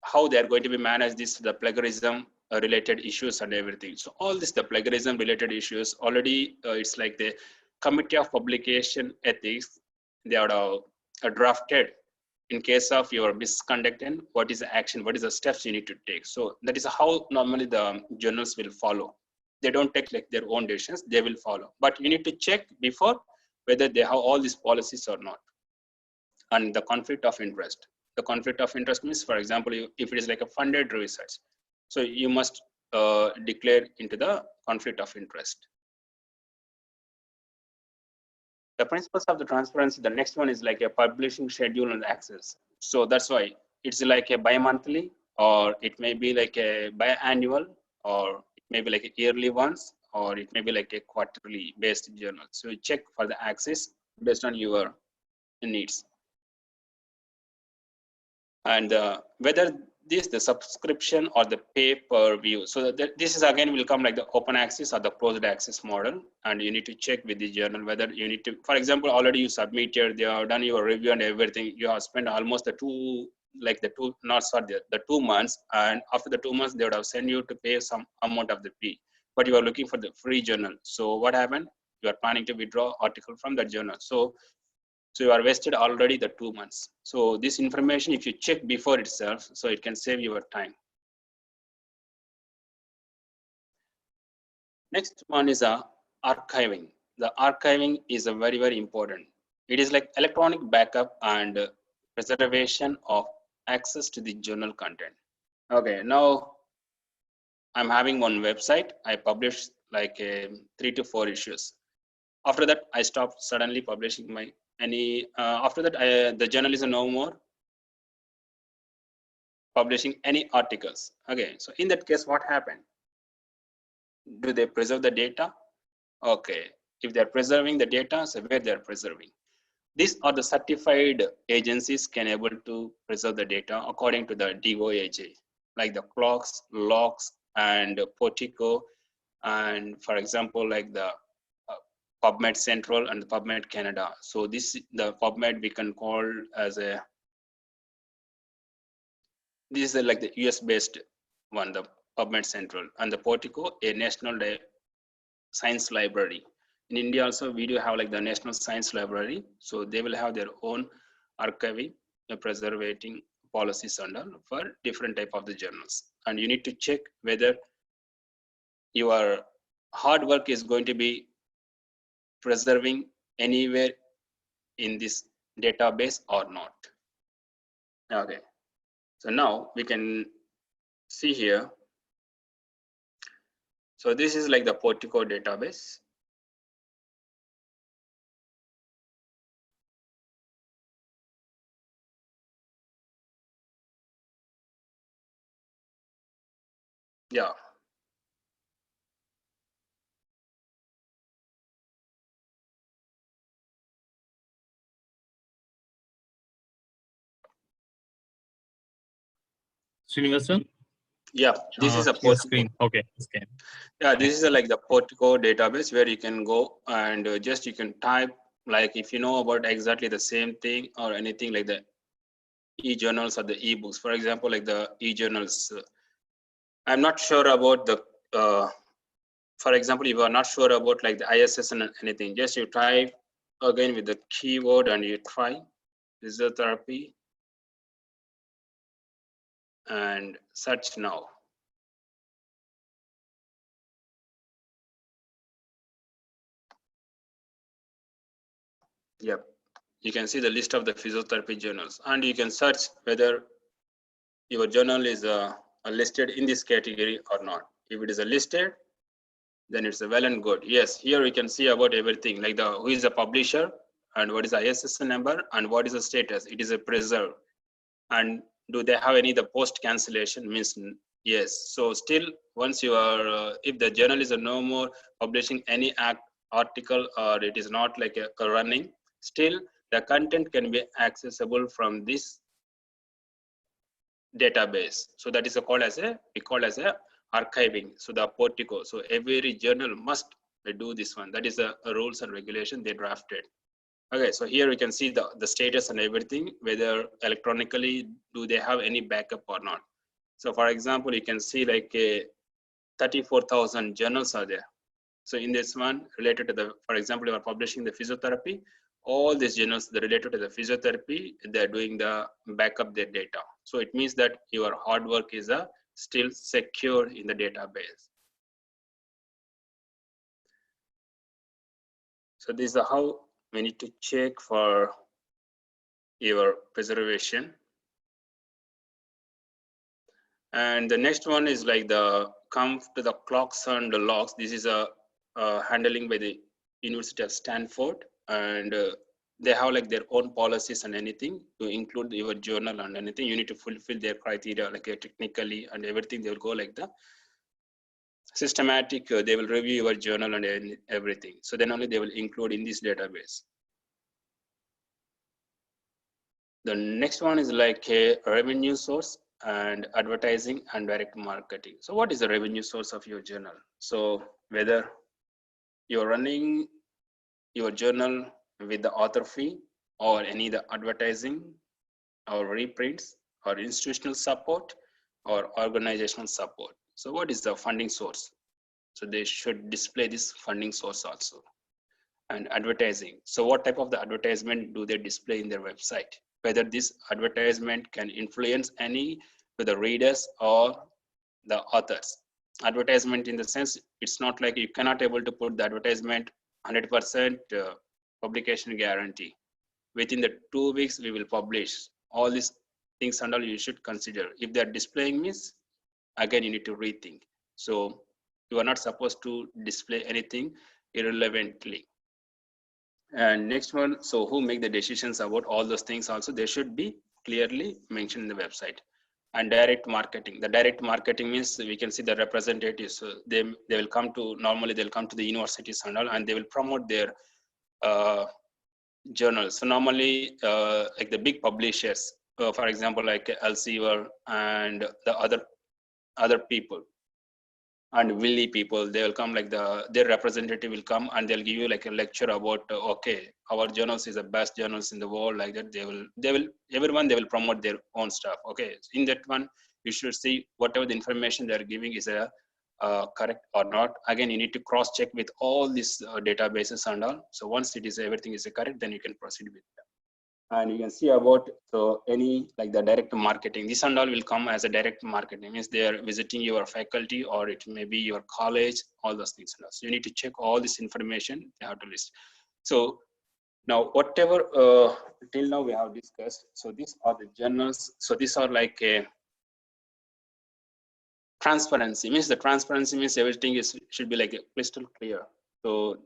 how they are going to be managed this the plagiarism related issues and everything. So all this the plagiarism related issues already it's like the committee of publication ethics, they are drafted in case of your misconduct and what is the action, what is the steps you need to take. So that is how normally the journals will follow. They don't take like their own decisions, they will follow. But you need to check before whether they have all these policies or not. And the conflict of interest. The conflict of interest means, for example, if it is like a funded research, so you must declare into the conflict of interest. The principles of the transparency, the next one is like a publishing schedule and access. So that's why it's like a bi-monthly, or it may be like a biannual, or it may be like a yearly ones, or it may be like a quarterly based journal. So you check for the access based on your needs. And whether the subscription or the pay per view. So this is again will come like the open access or the closed access model, and you need to check with the journal whether you need to, for example, already you submitted, they have done your review and everything, you have spent almost the 2 months, and after the 2 months they would have sent you to pay some amount of the fee, but you are looking for the free journal. So what happened? You are planning to withdraw article from that journal. So you are wasted already the 2 months. So this information, if you check before itself, so it can save your time. Next one is archiving. The archiving is a very, very important. It is like electronic backup and preservation of access to the journal content. Okay, now I'm having one website. I published like 3 to 4 issues. After that, I stopped suddenly publishing my after that, the journal is no more publishing any articles. Okay, so in that case, what happened? Do they preserve the data? Okay, if they're preserving the data, so where they're preserving. These are the certified agencies can able to preserve the data according to the DOAJ, like the clocks, locks, and Portico, and for example, like the PubMed Central and the PubMed Canada. So this, the PubMed we can call as a, this is like the US based one, the PubMed Central, and the Portico, a national science library. In India also we do have like the National Science Library. So they will have their own archiving, preserving policies and all for different type of the journals. And you need to check whether your hard work is going to be preserving anywhere in this database or not. Okay, so now we can see here. So this is like the Portico database. Yeah. Srinivas sir? Yeah, this is a Your Portico. screen. Okay. Okay. Yeah, this is like the Portico database where you can go and just you can type, like if you know about exactly the same thing or anything like the e-journals or the e-books. For example, like the e-journals. I'm not sure about the, for example, if you are not sure about like the ISS and anything, just you type again with the keyword and you try physiotherapy and search now. Yep. You can see the list of the physiotherapy journals and you can search whether your journal is listed in this category or not. If it is listed, then it's well and good. Yes, here we can see about everything like the who is the publisher and what is the ISSN number and what is the status. It is a preserved. And do they have any the post cancellation means yes. So still once you are if the journal is no more publishing any article or it is not like a running, still the content can be accessible from this database. So that is called as we call as a archiving. So the Portico. So every journal must do this one. That is a rules and regulation they drafted. Okay, so here we can see the status and everything, whether electronically do they have any backup or not. So for example, you can see like 34,000 journals are there. So in this one related to the, for example, you are publishing the physiotherapy, all these journals that are related to the physiotherapy, they're doing the backup their data. So it means that your hard work is still secure in the database. So this is how we need to check for your preservation. And the next one is like the come to the clocks and the logs. This is a handling by the University of Stanford, and they have like their own policies and anything to include your journal and anything. You need to fulfill their criteria like technically and everything. They will go like the systematic. They will review your journal and everything. So then only they will include in this database. The next one is like a revenue source and advertising and direct marketing. So what is the revenue source of your journal? So whether you're running your journal with the author fee or any the advertising or reprints or institutional support or organizational support. So what is the funding source? So they should display this funding source also. And advertising. So what type of the advertisement do they display in their website? Whether this advertisement can influence any to the readers or the authors. Advertisement in the sense, it's not like you cannot able to put the advertisement 100% publication guarantee. Within the 2 weeks, we will publish all these things and all you should consider. If they're displaying means, again, you need to rethink. So you are not supposed to display anything irrelevantly. And next one, so who make the decisions about all those things also, they should be clearly mentioned in the website. And direct marketing. The direct marketing means we can see the representatives. So they will come to, normally they'll come to the universities and all, and they will promote their journals. So normally like the big publishers, for example, like Elsevier and the other people, and Willy people, they will come like their representative will come and they'll give you like a lecture about okay, our journals is the best journals in the world, like that. They will everyone, they will promote their own stuff. Okay, in that one you should see whatever the information they are giving is correct or not. Again, you need to cross check with all these databases and all. So once it is everything is correct, then you can proceed with that. And you can see about so any like the direct marketing, this and all will come as a direct marketing, means they are visiting your faculty or it may be your college, all those things. So you need to check all this information, they have to list. So now whatever till now we have discussed, so these are the journals. So these are like a transparency, means the transparency means everything is should be like a crystal clear. So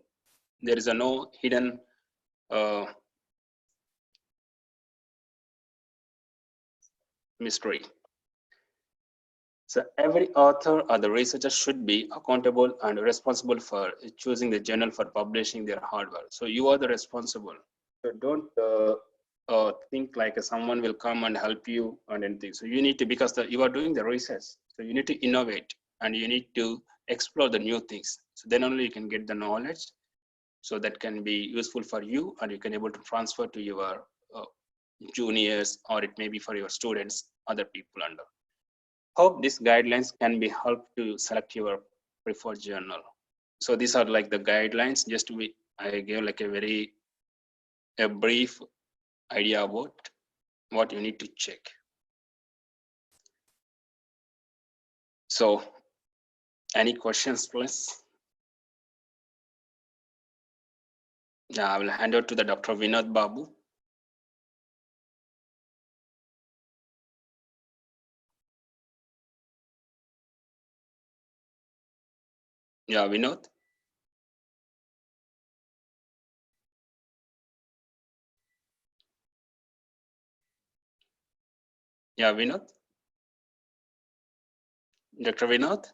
there is a no hidden mystery. So every author or the researcher should be accountable and responsible for choosing the journal for publishing their hard work. So you are the responsible. So don't think like someone will come and help you on anything. So you need to, because you are doing the research, so you need to innovate and you need to explore the new things. So then only you can get the knowledge. So that can be useful for you and you can able to transfer to your juniors, or it may be for your students, other people under. Hope these guidelines can be helped to select your preferred journal. So these are like the guidelines. I gave like a brief idea about what you need to check. So any questions, please? Yeah, I will hand over to the Dr. Vinod Babu. Yeah, Vinod. Yeah, Vinod. Dr. Vinod.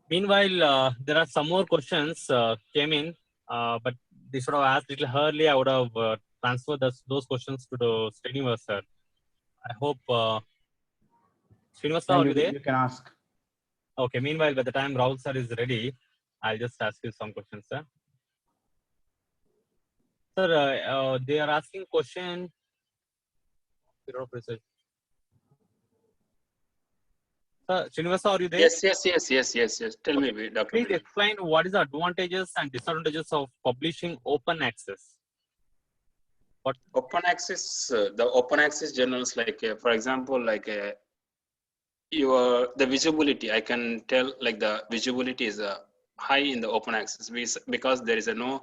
Meanwhile, there are some more questions came in, but they should have asked little early. I would have transferred those questions to the Srinivas sir. I hope Srinivas sir, are you there? You can ask. Okay. Meanwhile, by the time Rahul sir is ready, I'll just ask you some questions, sir. Sir, they are asking question. Sir, Srinivas, are you there? Yes. Tell me, Dr. Please Vinod. explain what is the advantages and disadvantages of publishing open access. What Open access, the open access journals, like for example, like the visibility, I can tell like the visibility is high in the open access because there is no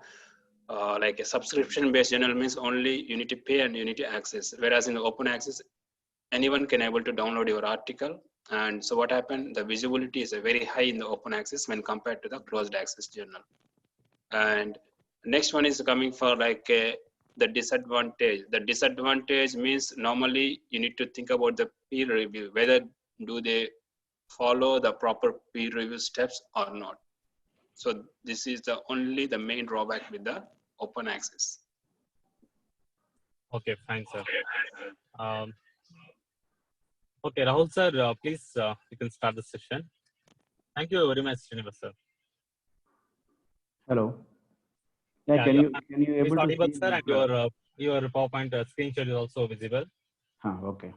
like a subscription based journal means only you need to pay and you need to access, whereas in the open access anyone can able to download your article. And so what happened, the visibility is very high in the open access when compared to the closed access journal. And next one is coming for like the disadvantage. The disadvantage means normally you need to think about the peer review, whether do they follow the proper peer review steps or not. So this is the main drawback with the open access. Okay, fine, sir. Okay, Rahul sir, please you can start the session. Thank you very much, Srinivas sir. Hello. Yeah, can you able to audible, see sir, and your PowerPoint screenshot is also visible. Okay.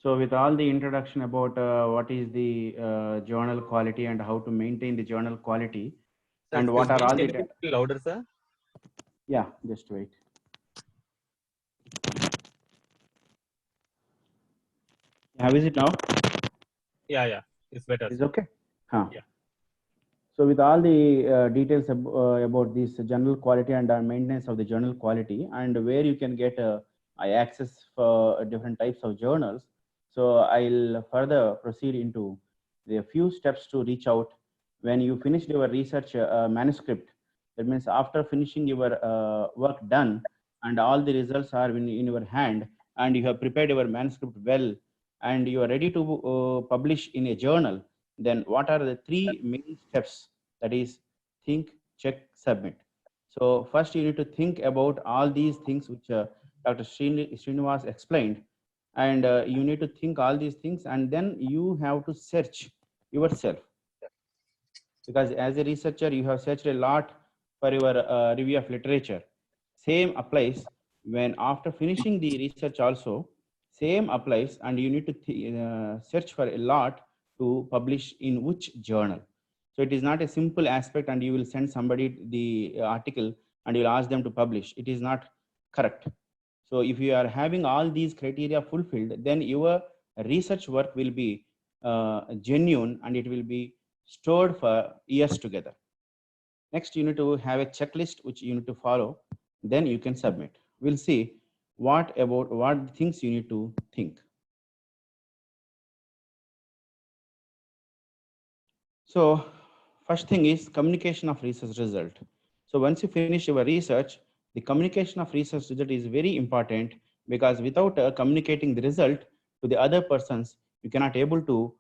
So with all the introduction about what is the journal quality and how to maintain the journal quality, Sir, and what are all can the you be louder, sir? Yeah, just wait. How is it now? Yeah, it's better. Is okay? Huh. Yeah. So with all the details about this journal quality and maintenance of the journal quality, and where you can get access for different types of journals. So I'll further proceed into the few steps to reach out when you finish your research manuscript. That means after finishing your work done and all the results are in your hand, and you have prepared your manuscript well, and you are ready to publish in a journal, then what are the three main steps? That is think, check, submit. So first you need to think about all these things which Dr. Srinivas explained, and you need to think all these things, and then you have to search yourself, because as a researcher you have searched a lot for your review of literature. Same applies when after finishing the research also, same applies, and you need to search for a lot to publish in which journal. So it is not a simple aspect and you will send somebody the article and you'll ask them to publish. It is not correct. So if you are having all these criteria fulfilled, then your research work will be genuine and it will be stored for years together. Next, you need to have a checklist which you need to follow. Then you can submit. We'll see what things you need to think. So first thing is communication of research result. So once you finish your research, the communication of research result is very important, because without communicating the result to the other persons, you cannot able to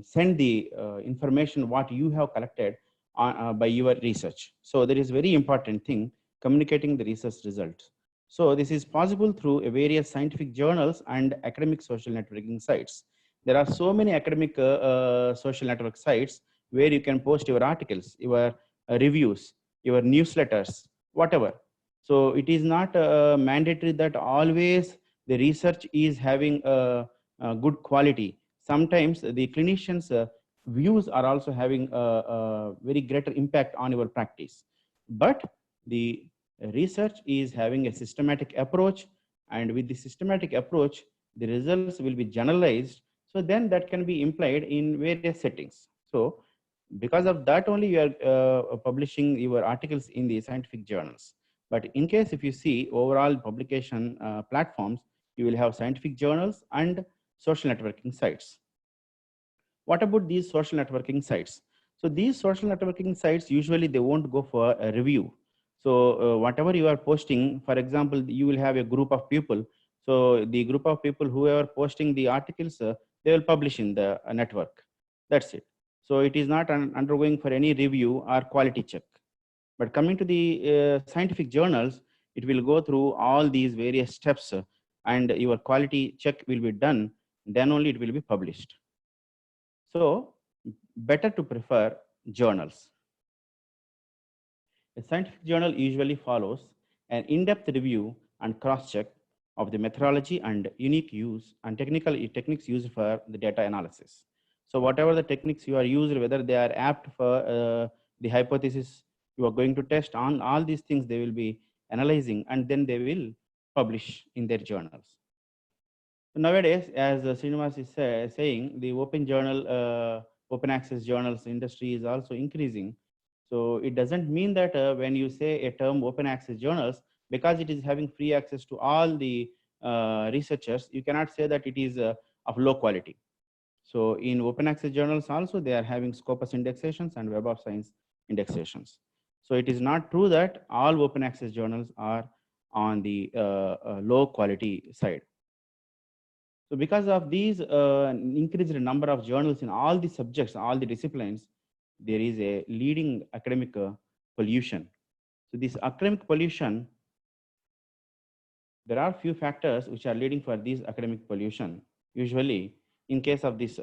send the information what you have collected by your research. So that is very important thing, communicating the research results. So this is possible through various scientific journals and academic social networking sites. There are so many academic social network sites where you can post your articles, your reviews, your newsletters, whatever. So it is not mandatory that always the research is having a good quality. Sometimes the clinicians' views are also having a very greater impact on your practice. But the research is having a systematic approach, and with the systematic approach, the results will be generalized. So then that can be implied in various settings. So because of that only you are publishing your articles in the scientific journals. But in case if you see overall publication platforms, you will have scientific journals and social networking sites. What about these social networking sites? So these social networking sites, usually they won't go for a review. So whatever you are posting, for example, you will have a group of people. So the group of people who are posting the articles, they will publish in the network. That's it. So it is not undergoing for any review or quality check. But coming to the scientific journals, it will go through all these various steps, and your quality check will be done. Then only it will be published. So better to prefer journals. A scientific journal usually follows an in-depth review and cross-check of the methodology and unique use and techniques used for the data analysis. So whatever the techniques you are using, whether they are apt for the hypothesis you are going to test on, all these things they will be analyzing, and then they will publish in their journals. Nowadays, as Srinivas is saying, the open access journals industry is also increasing. So it doesn't mean that when you say a term open access journals, because it is having free access to all the researchers, you cannot say that it is of low quality. So in open access journals also, they are having Scopus indexations and Web of Science indexations. So it is not true that all open access journals are on the low quality side. So because of these increased number of journals in all the subjects, all the disciplines, there is a leading academic pollution. So this academic pollution, there are few factors which are leading for this academic pollution. Usually, in case of this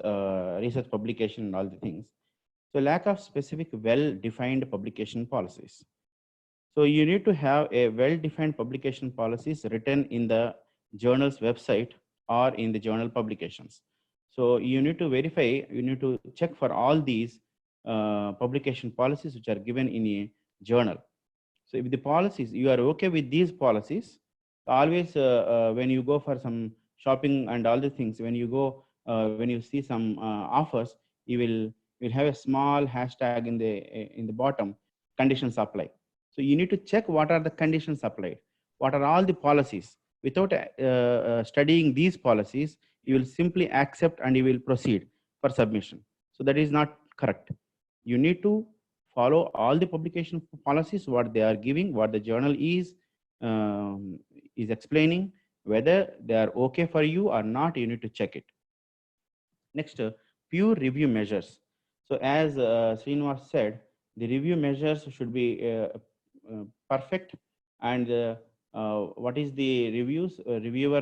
research publication and all the things, so lack of specific well-defined publication policies. So you need to have a well-defined publication policies written in the journal's website or in the journal publications. So you need to verify, you need to check for all these publication policies which are given in a journal. So if the policies, you are okay with these policies, always when you go for some shopping and all the things, when you go, when you see some offers, will have a small hashtag in the bottom, conditions apply. So you need to check what are the conditions applied, what are all the policies. Without studying these policies, you will simply accept and you will proceed for submission. So that is not correct. You need to follow all the publication policies, what they are giving, what the journal is explaining, whether they are okay for you or not. You need to check it. Next, peer review measures. So as Srinivas said, the review measures should be perfect. And what is the reviews? Reviewer,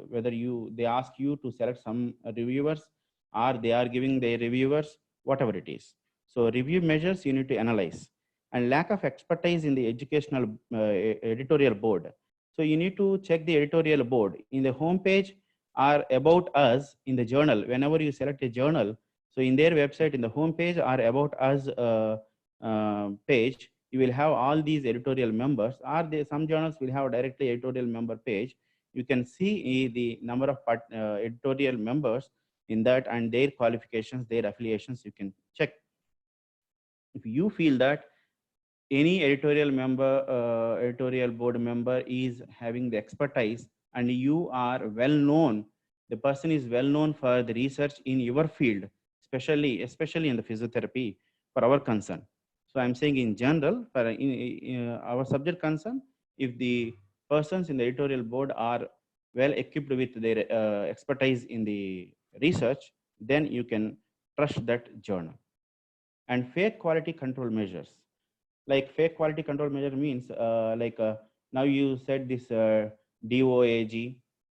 whether they ask you to select some reviewers, or they are giving the reviewers, whatever it is. So review measures you need to analyze. And lack of expertise in the educational editorial board. So you need to check the editorial board in the homepage or about us in the journal. Whenever you select a journal, so in their website, in the homepage or about us page, you will have all these editorial members, or some journals will have directly editorial member page. You can see the number of editorial members in that, and their qualifications, their affiliations, you can check. If you feel that any editorial member, editorial board member is having the expertise, and you are well known, the person is well known for the research in your field, especially in the physiotherapy for our concern. So I'm saying in general, for in our subject concern, if the persons in the editorial board are well equipped with their expertise in the research, then you can trust that journal. And fake quality control measures, like fake quality control measure means now you said this DOAG,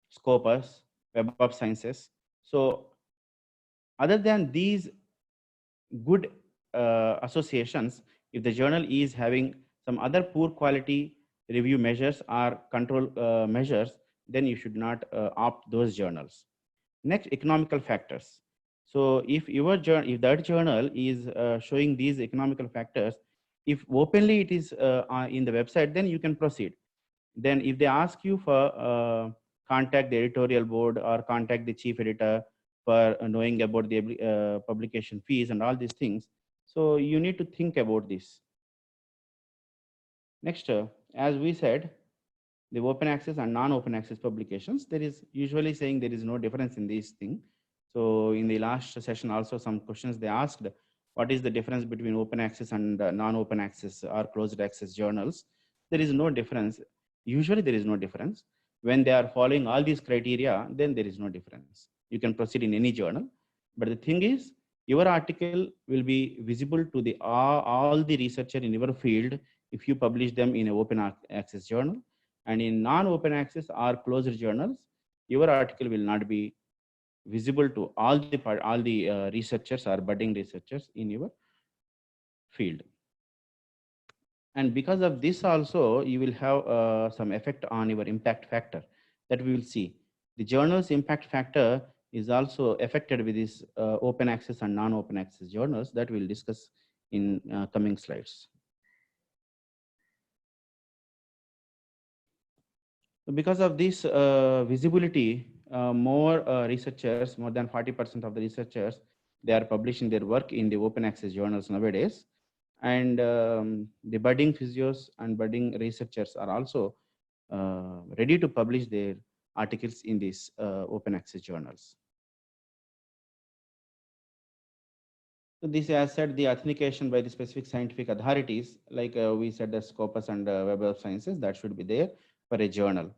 Scopus, Web of Sciences. So other than these good associations, if the journal is having some other poor quality review measures or control measures, then you should not opt those journals. Next, economical factors. So if that journal is showing these economical factors, if openly it is in the website, then you can proceed. Then if they ask you for contact the editorial board or contact the chief editor for knowing about the publication fees and all these things, so you need to think about this. Next, as we said, the open access and non-open access publications, there is usually saying there is no difference in these things. So in the last session also, some questions they asked, what is the difference between open access and non-open access or closed access journals? There is no difference. Usually there is no difference. When they are following all these criteria, then there is no difference. You can proceed in any journal. But the thing is, your article will be visible to the all the researcher in your field if you publish them in an open access journal. And in non-open access or closed journals, your article will not be visible to all the researchers or budding researchers in your field. And because of this also, you will have some effect on your impact factor that we will see. The journal's impact factor is also affected with this open access and non-open access journals that we'll discuss in coming slides. Because of this visibility, more researchers, more than 40% of the researchers, they are publishing their work in the open access journals nowadays. And the budding physios and budding researchers are also ready to publish their articles in these open access journals. So this, as said, the authentication by the specific scientific authorities, like we said, the Scopus and Web of Sciences, that should be there for a journal.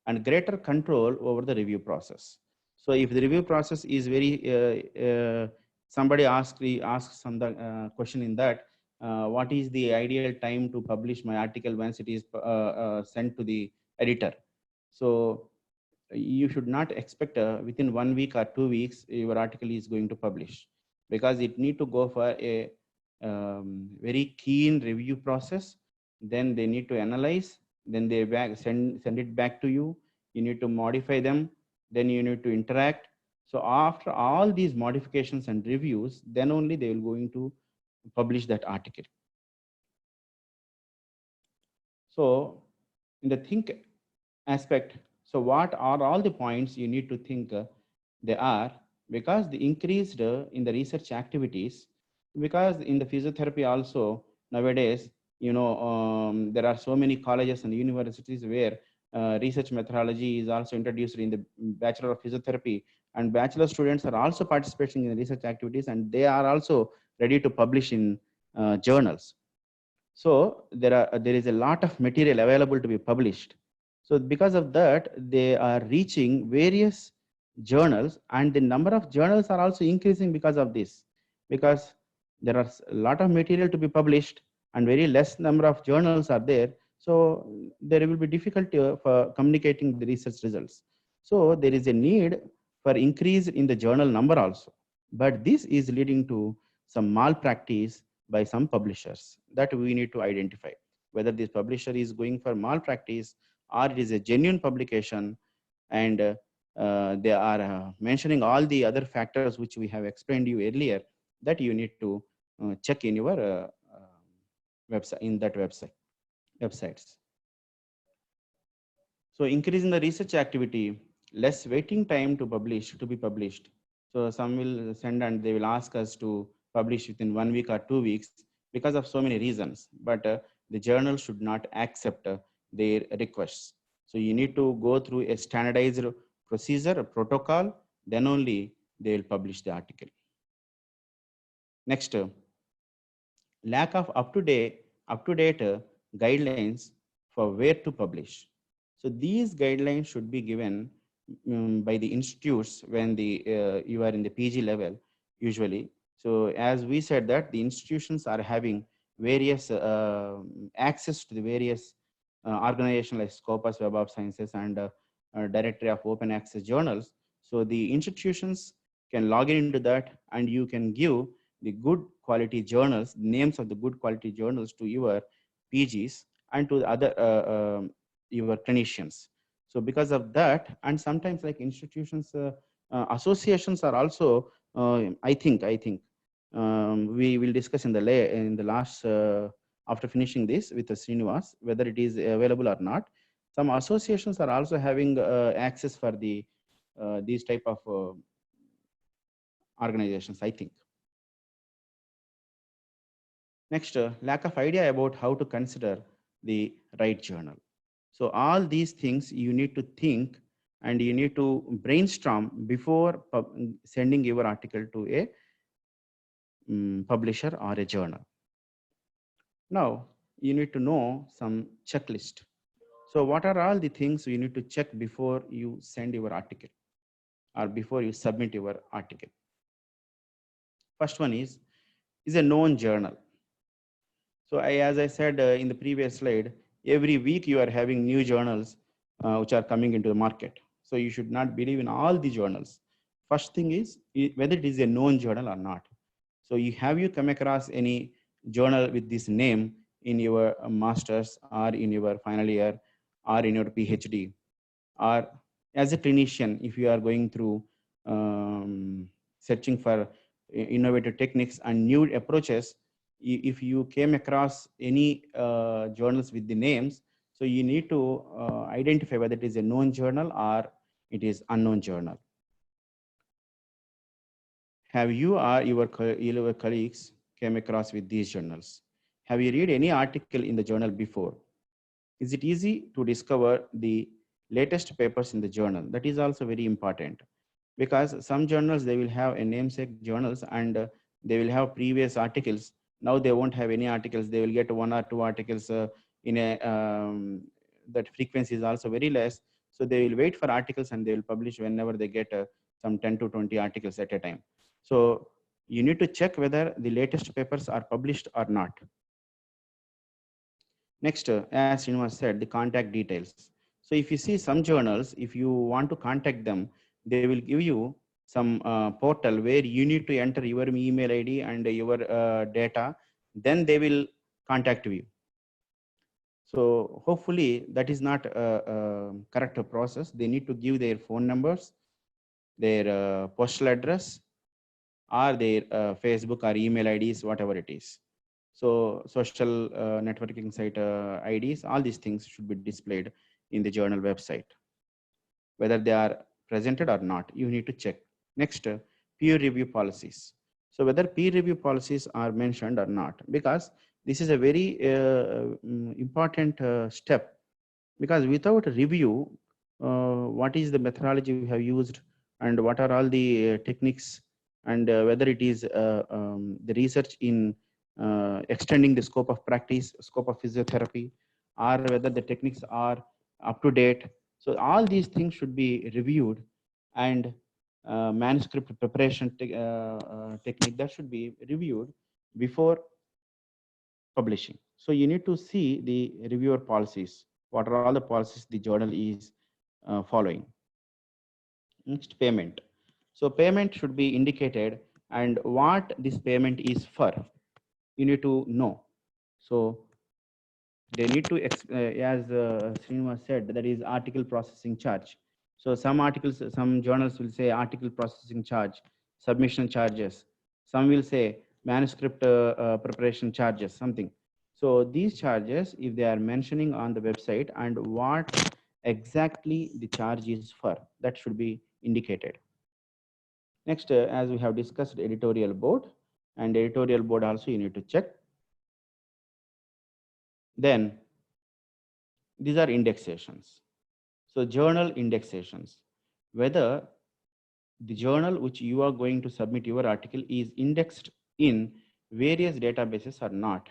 And greater control over the review process. So if the review process is very, somebody asks some question in that, what is the ideal time to publish my article once it is sent to the editor? So you should not expect within 1 week or 2 weeks your article is going to publish, because it need to go for a very keen review process. Then they need to analyze, then they send it back to you. You need to modify them, then you need to interact. So after all these modifications and reviews, then only they will going to publish that article. So in the think aspect, so what are all the points you need to think they are? Because the increased in the research activities, because in the physiotherapy also nowadays, there are so many colleges and universities where research methodology is also introduced in the Bachelor of Physiotherapy, and bachelor students are also participating in the research activities, and they are also ready to publish in journals. So there is a lot of material available to be published. So because of that, they are reaching various journals, and the number of journals are also increasing because of this, because there are a lot of material to be published and very less number of journals are there. So there will be difficulty for communicating the research results. So there is a need for increase in the journal number also, but this is leading to some malpractice by some publishers that we need to identify whether this publisher is going for malpractice or it is a genuine publication, and they are mentioning all the other factors which we have explained you earlier, that you need to check in your website, in that websites. So increasing the research activity, less waiting time to be published. So some will send and they will ask us to publish within 1 week or 2 weeks. because of so many reasons, but the journal should not accept their requests. So you need to go through a standardized procedure, a protocol, then only they will publish the article. Next, lack of up-to-date guidelines for where to publish. So these guidelines should be given by the institutes when you are in the PG level usually. So as we said that the institutions are having various access to the various organizations like Scopus, Web of Sciences, and Directory of Open Access Journals. So the institutions can log into that, and you can give the good quality journals, names of the good quality journals to your PGs and to the other your clinicians. So because of that, and sometimes like institutions, associations are also, I think we will discuss in the last after finishing this with the Srinivas whether it is available or not. Some associations are also having access for the these type of organizations, I think. Next, lack of idea about how to consider the right journal. So all these things you need to think and you need to brainstorm before sending your article to a publisher or a journal. Now, you need to know some checklist. So what are all the things you need to check before you send your article or before you submit your article? First one is a known journal. So as I said in the previous slide, every week you are having new journals which are coming into the market. So you should not believe in all the journals. First thing is whether it is a known journal or not. So have you come across any journal with this name in your master's or in your final year or in your PhD? Or as a clinician, if you are going through searching for innovative techniques and new approaches, if you came across any journals with the names, so you need to identify whether it is a known journal or it is unknown journal. Have you or your colleagues came across with these journals? Have you read any article in the journal before? Is it easy to discover the latest papers in the journal? That is also very important, because some journals, they will have a namesake journals and they will have previous articles. Now they won't have any articles. They will get 1 or 2 articles in a that frequency is also very less. So they will wait for articles and they will publish whenever they get some 10 to 20 articles at a time. So you need to check whether the latest papers are published or not. Next, as Srinivas said, the contact details. So if you see some journals, if you want to contact them, they will give you some portal where you need to enter your email ID and your data, then they will contact you. So hopefully that is not a correct process. They need to give their phone numbers, their postal address, or their Facebook or email IDs, whatever it is. So social networking site IDs, all these things should be displayed in the journal website. Whether they are presented or not, you need to check. Next, peer review policies. So whether peer review policies are mentioned or not, because this is a very important step, because without a review, what is the methodology we have used and what are all the techniques, and whether it is the research in extending the scope of practice, scope of physiotherapy, or whether the techniques are up to date. So all these things should be reviewed, and manuscript preparation technique, that should be reviewed before publishing. So you need to see the reviewer policies. What are all the policies the journal is following? Next, payment. So payment should be indicated, and what this payment is for, you need to know. So they need to, as Srinivas said, that is article processing charge. So some articles, some journals will say article processing charge, submission charges. Some will say manuscript preparation charges, something. So these charges, if they are mentioning on the website and what exactly the charge is for, that should be indicated. Next, as we have discussed, editorial board, and editorial board also you need to check. Then these are indexations. So journal indexations, whether the journal which you are going to submit your article is indexed in various databases or not,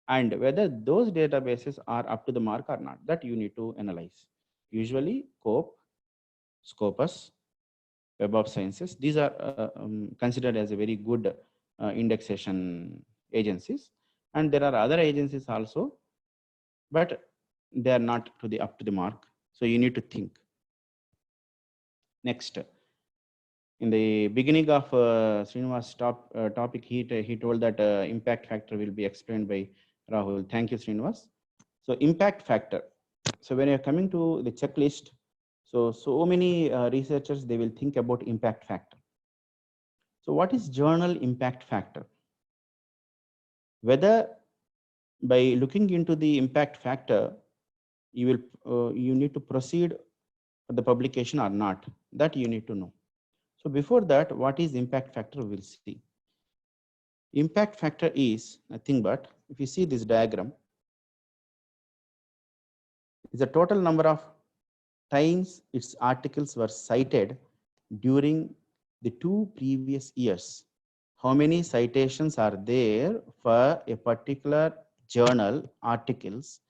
and whether those databases are up to the mark or not, that you need to analyze. Usually COPE, Scopus, Web of Sciences, these are considered as a very good indexation agencies. And there are other agencies also, but they are not to the up to the mark. So you need to think. Next, in the beginning of Srinivas' topic, he told that impact factor will be explained by Rahul. Thank you, Srinivas. So impact factor. So when you're coming to the checklist, so many researchers, they will think about impact factor. So what is journal impact factor? Whether by looking into the impact factor, you need to proceed for the publication or not, that you need to know. So before that, what is impact factor? We'll see. Impact factor is nothing but, if you see this diagram, is the total number of times its articles were cited during the 2 previous years. How many citations are there for a particular journal articles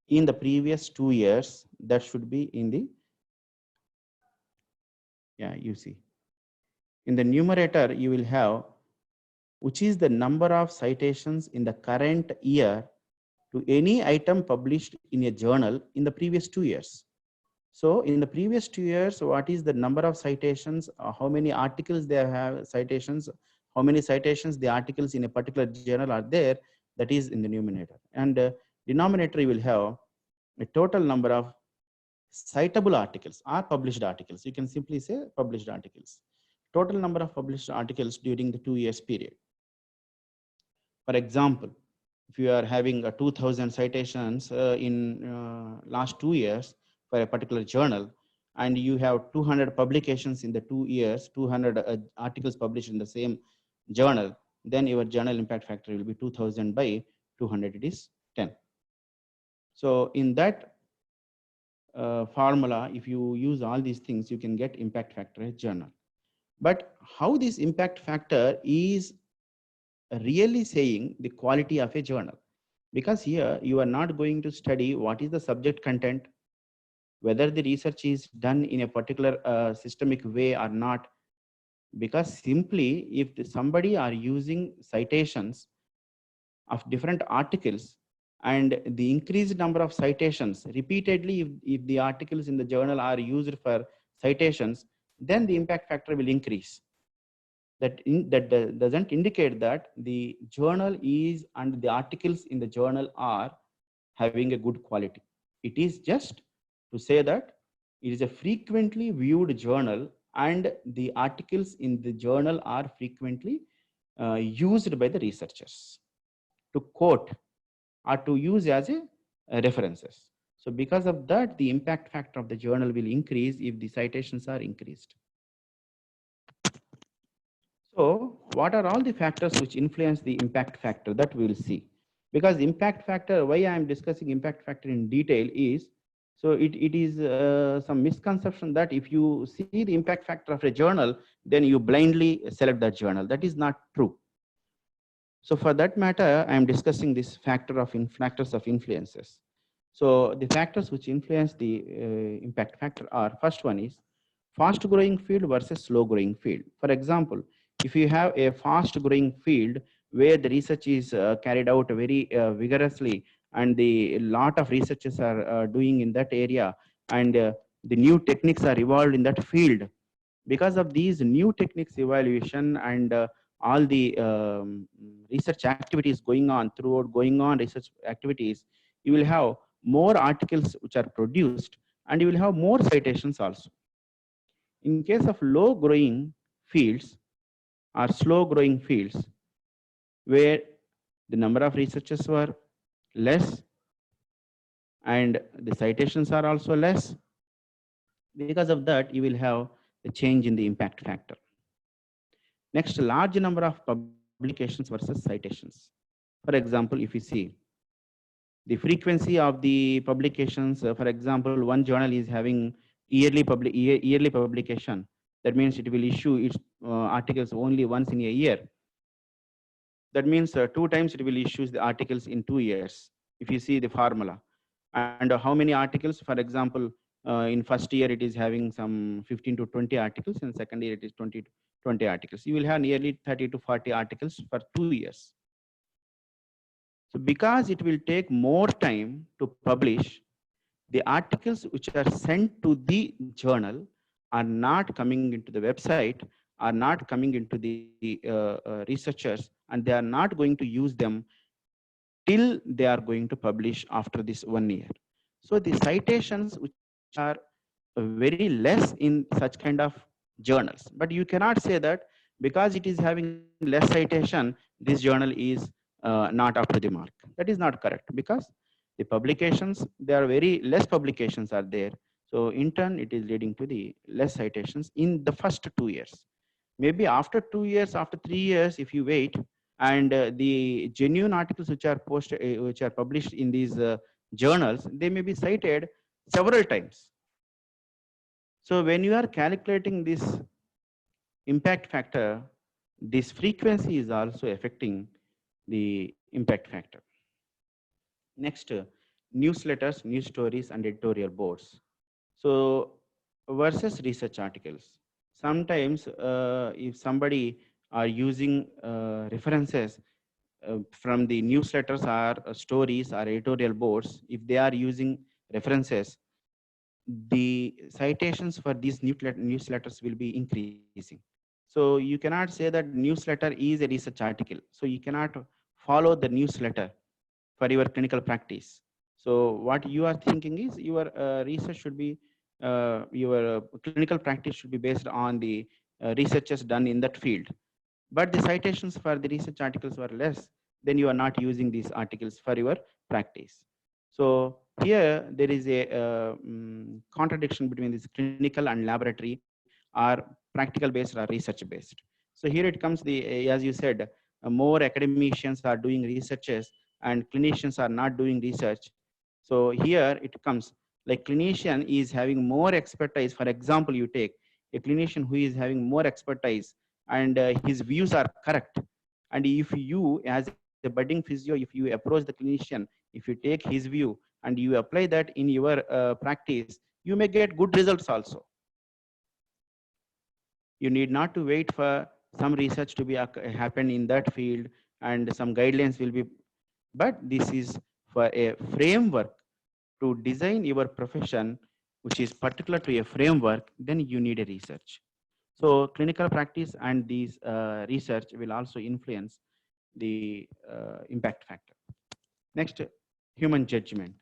in the previous 2 years? That should be in the, you see. In the numerator, you will have which is the number of citations in the current year to any item published in a journal in the previous 2 years. So in the previous 2 years, what is the number of citations, how many articles they have citations, how many citations the articles in a particular journal are there, that is in the numerator. And denominator, you will have a total number of citable articles or published articles. You can simply say published articles. Total number of published articles during the 2 years period. For example, if you are having 2,000 citations in last 2 years for a particular journal, and you have 200 publications in the 2 years, 200 articles published in the same journal, then your journal impact factor will be 2,000 by 200, it is 10. So in that formula, if you use all these things, you can get impact factor as journal. But how this impact factor is really saying the quality of a journal? Because here you are not going to study what is the subject content, whether the research is done in a particular systemic way or not. Because simply if somebody are using citations of different articles, and the increased number of citations repeatedly, if the articles in the journal are used for citations, then the impact factor will increase. That doesn't indicate that the journal is and the articles in the journal are having a good quality. It is just to say that it is a frequently viewed journal and the articles in the journal are frequently used by the researchers to quote or to use as a references. So because of that, the impact factor of the journal will increase if the citations are increased. So what are all the factors which influence the impact factor? That we will see. Because impact factor, why I am discussing impact factor in detail is, so it is some misconception that if you see the impact factor of a journal, then you blindly select that journal. That is not true. So for that matter, I am discussing this factors of influences. So the factors which influence the impact factor are, first one is fast growing field versus slow growing field. For example, if you have a fast growing field where the research is carried out very vigorously, and the lot of researchers are doing in that area, and the new techniques are evolved in that field, because of these new techniques evaluation and all the research activities going on research activities, you will have more articles which are produced, and you will have more citations also. In case of low growing fields or slow growing fields, where the number of researchers were less and the citations are also less, because of that, you will have a change in the impact factor. Next, large number of publications versus citations. For example, if you see The frequency of the publications, for example, one journal is having yearly publication. That means it will issue its articles only once in a year. That means 2 times it will issue the articles in 2 years, if you see the formula. And how many articles? For example, in first year it is having some 15 to 20 articles, and second year it is 20 to 20 articles. You will have nearly 30 to 40 articles for 2 years. So because it will take more time to publish, the articles which are sent to the journal are not coming into the website, are not coming into the researchers, and they are not going to use them till they are going to publish after this 1 year. So the citations which are very less in such kind of journals, but you cannot say that because it is having less citation, this journal is not up to the mark. That is not correct, because the publications, there are very less publications are there. So in turn, it is leading to the less citations in the first 2 years. Maybe after 2 years, after 3 years, if you wait, and the genuine articles which are posted, which are published in these journals, they may be cited several times. So when you are calculating this impact factor, this frequency is also affecting the impact factor. Next, newsletters, news stories, and editorial boards. So versus research articles. Sometimes if somebody are using references from the newsletters or stories or editorial boards, if they are using references, the citations for these newsletters will be increasing. So you cannot say that newsletter is a research article. So you cannot follow the newsletter for your clinical practice. So what you are thinking is your research should be, your clinical practice should be based on the researches done in that field. But the citations for the research articles were less, then you are not using these articles for your practice. So here there is a contradiction between this clinical and laboratory or practical based or research based. So here it comes the, as you said, more academicians are doing researches and clinicians are not doing research. So here it comes like clinician is having more expertise. For example, you take a clinician who is having more expertise and his views are correct. And if you, as a budding physio, if you approach the clinician, if you take his view and you apply that in your practice, you may get good results also. You need not to wait for some research to be happen in that field and some guidelines will be, but this is for a framework to design your profession, which is particular to a framework, then you need a research. So clinical practice and these research will also influence the impact factor. Next, human judgment.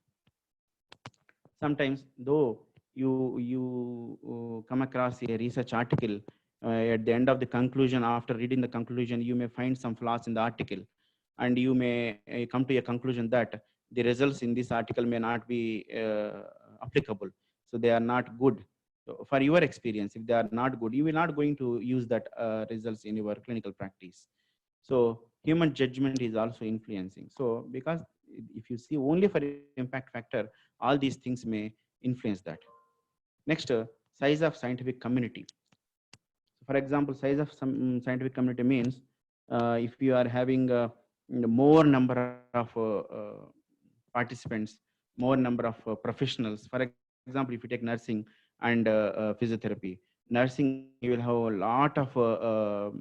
Sometimes though you come across a research article, at the end of the conclusion, after reading the conclusion, you may find some flaws in the article, and you may come to a conclusion that the results in this article may not be applicable. So they are not good. So for your experience, if they are not good, you will not going to use that results in your clinical practice. So human judgment is also influencing. So because if you see only for impact factor, all these things may influence that. Next, size of scientific community. For example, size of some scientific community means if you are having more number of participants, more number of professionals. For example, if you take nursing and physiotherapy, nursing, you will have a lot of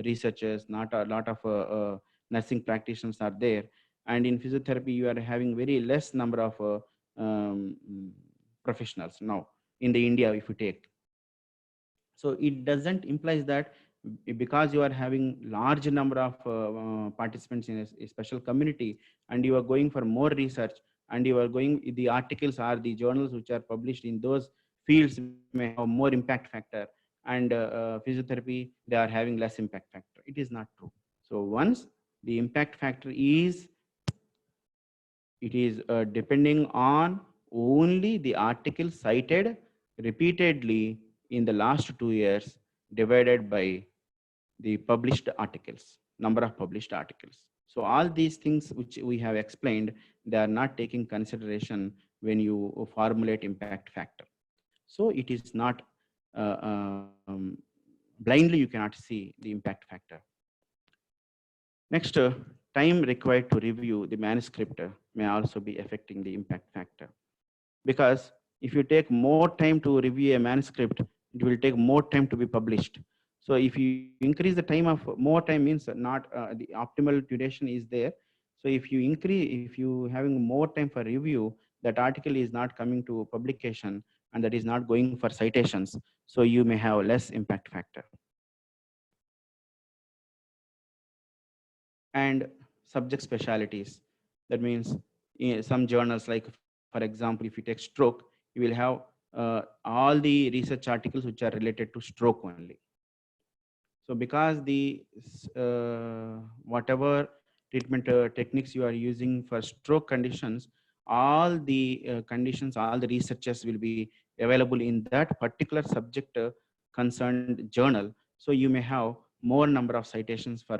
researchers, not a lot of nursing practitioners are there. And in physiotherapy, you are having very less number of professionals now in the India, if you take. So it doesn't implies that because you are having large number of participants in a special community and you are going for more research and you are going, the articles or the journals which are published in those fields may have more impact factor, and physiotherapy, they are having less impact factor. It is not true. So once the impact factor is, it is depending on only the article cited repeatedly in the last 2 years divided by the published articles, number of published articles. So all these things which we have explained, they are not taking consideration when you formulate impact factor. So it is not blindly you cannot see the impact factor. Next, time required to review the manuscript may also be affecting the impact factor. Because if you take more time to review a manuscript, it will take more time to be published. So if you increase the time of more time means not the optimal duration is there. So if you increase, if you having more time for review, that article is not coming to publication and that is not going for citations. So you may have less impact factor. And subject specialties. That means some journals, like for example, if you take stroke, you will have all the research articles which are related to stroke only. So because the whatever treatment techniques you are using for stroke conditions, all the conditions, all the researches will be available in that particular subject concerned journal. So you may have more number of citations for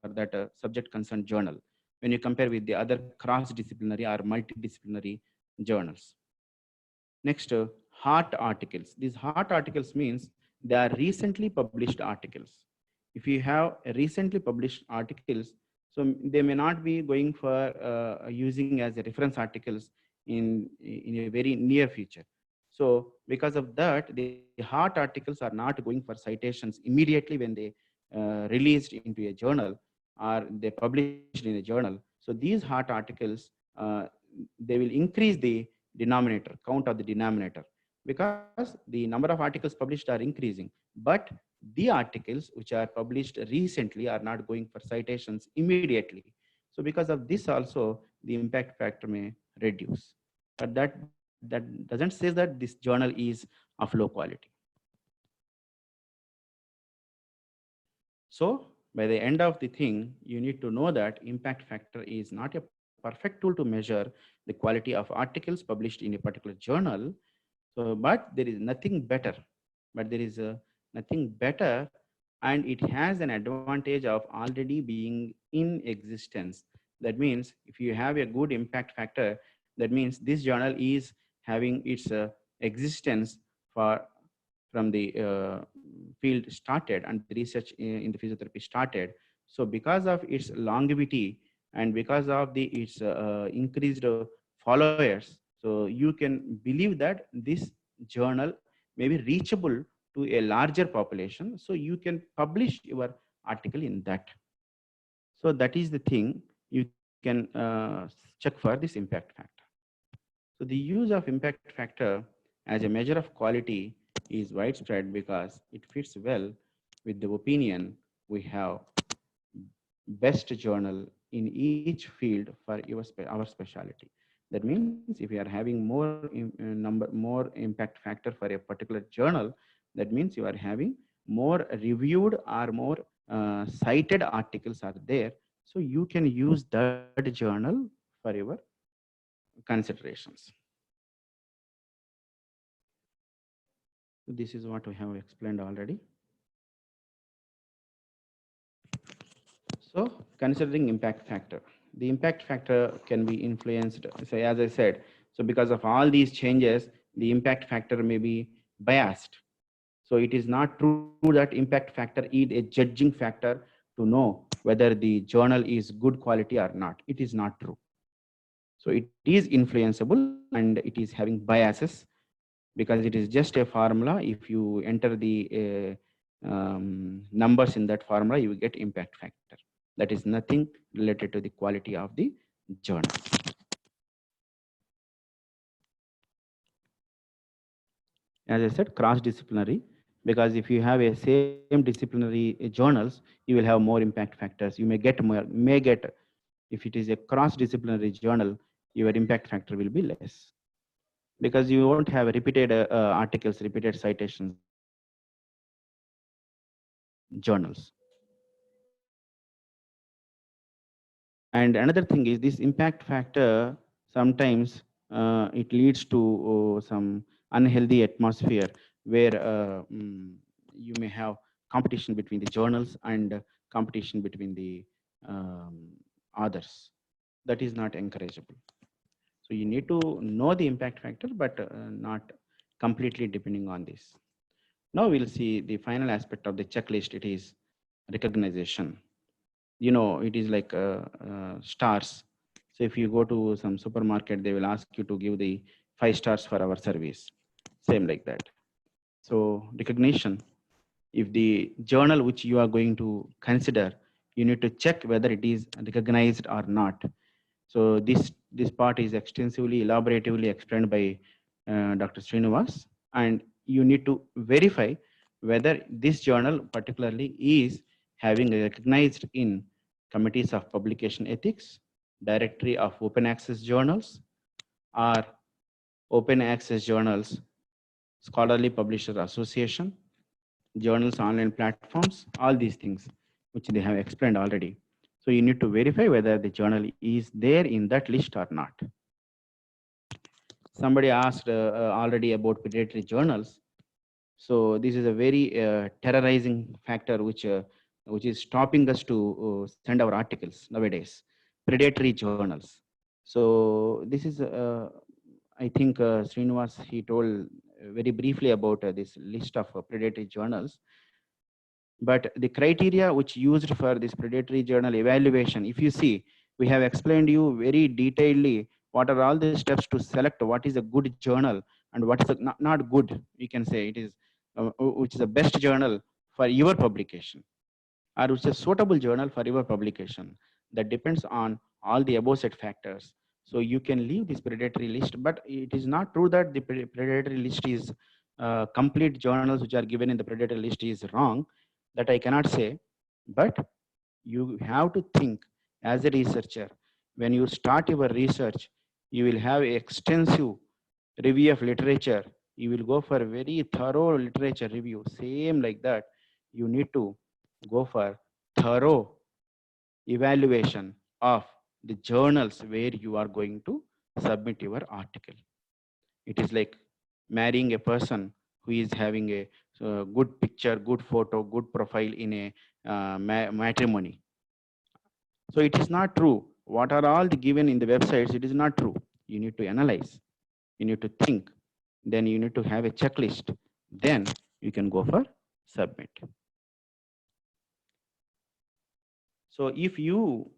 that subject concerned journal when you compare with the other cross-disciplinary or multidisciplinary journals. Next, hot articles. These hot articles means they are recently published articles. If you have recently published articles, so they may not be going for using as a reference articles in a very near future. So because of that, the hot articles are not going for citations immediately when they released into a journal or they published in a journal. So these hot articles, they will increase the denominator, count of the denominator, because the number of articles published are increasing, but the articles which are published recently are not going for citations immediately. So because of this also, the impact factor may reduce. But that doesn't say that this journal is of low quality. So by the end of the thing, you need to know that impact factor is not a perfect tool to measure the quality of articles published in a particular journal. So, but there is nothing better. But there is nothing better, and it has an advantage of already being in existence. That means if you have a good impact factor, that means this journal is having its existence for from the field started and the research in the physiotherapy started. So because of its longevity and because of the its increased followers, so you can believe that this journal may be reachable to a larger population. So you can publish your article in that. So that is the thing you can check for this impact factor. So the use of impact factor as a measure of quality is widespread because it fits well with the opinion we have best journal in each field for our specialty. That means if you are having more impact factor for a particular journal, that means you are having more reviewed or more cited articles are there. So you can use that journal for your considerations. This is what we have explained already. So considering impact factor, the impact factor can be influenced. So as I said, so because of all these changes, the impact factor may be biased. So it is not true that impact factor is a judging factor to know whether the journal is good quality or not. It is not true. So it is influenceable and it is having biases because it is just a formula. If you enter the numbers in that formula, you will get impact factor. That is nothing related to the quality of the journal. As I said, cross-disciplinary, because if you have a same disciplinary journals, you will have more impact factors. You may get, if it is a cross-disciplinary journal, your impact factor will be less because you won't have repeated articles, repeated citations in that journals. And another thing is this impact factor, sometimes it leads to some unhealthy atmosphere where you may have competition between the journals and competition between the others. That is not encourageable. So you need to know the impact factor, but not completely depending on this. Now we'll see the final aspect of the checklist. It is recognition. It is like stars. So if you go to some supermarket, they will ask you to give the 5 stars for our service. Same like that. So recognition, if the journal which you are going to consider, you need to check whether it is recognized or not. So this part is extensively, elaboratively explained by Dr. Srinivas, and you need to verify whether this journal particularly is having recognized in committees of publication ethics, directory of open access journals, or open access journals, scholarly publisher association, journals, online platforms, all these things which they have explained already. So you need to verify whether the journal is there in that list or not. Somebody asked already about predatory journals. So this is a very terrorizing factor which is stopping us to send our articles nowadays. Predatory journals. So this is, I think Srinivas, he told very briefly about this list of predatory journals. But the criteria which used for this predatory journal evaluation, if you see, we have explained you very detailedly what are all the steps to select what is a good journal and what is not good. We can say it is which is the best journal for your publication, or which is a suitable journal for your publication. That depends on all the above set factors. So you can leave this predatory list, but it is not true that the predatory list is complete journals which are given in the predatory list is wrong. That I cannot say, but you have to think as a researcher. When you start your research, you will have extensive review of literature. You will go for a very thorough literature review. Same like that, you need to go for thorough evaluation of the journals where you are going to submit your article. It is like marrying a person who is having a good picture, good photo, good profile in a matrimony. So it is not true. What are all the given in the websites? It is not true. You need to analyze. You need to think. Then you need to have a checklist. Then you can go for submit. So if you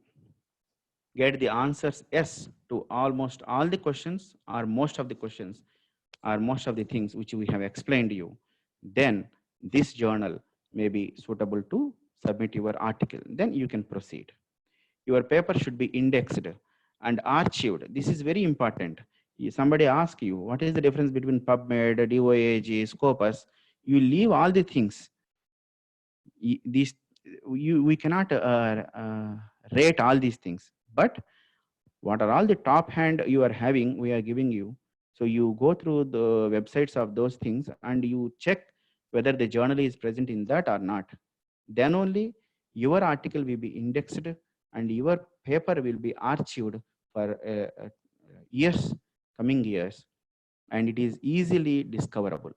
get the answers yes to almost all the questions or most of the questions or most of the things which we have explained to you, then this journal may be suitable to submit your article. Then you can proceed. Your paper should be indexed and archived. This is very important. Somebody asks you, what is the difference between PubMed, DOAG, Scopus? You leave all the things. We cannot rate all these things, but what are all the top hand you are having, we are giving you. So you go through the websites of those things and you check whether the journal is present in that or not. Then only your article will be indexed and your paper will be archived for years, coming years, and it is easily discoverable.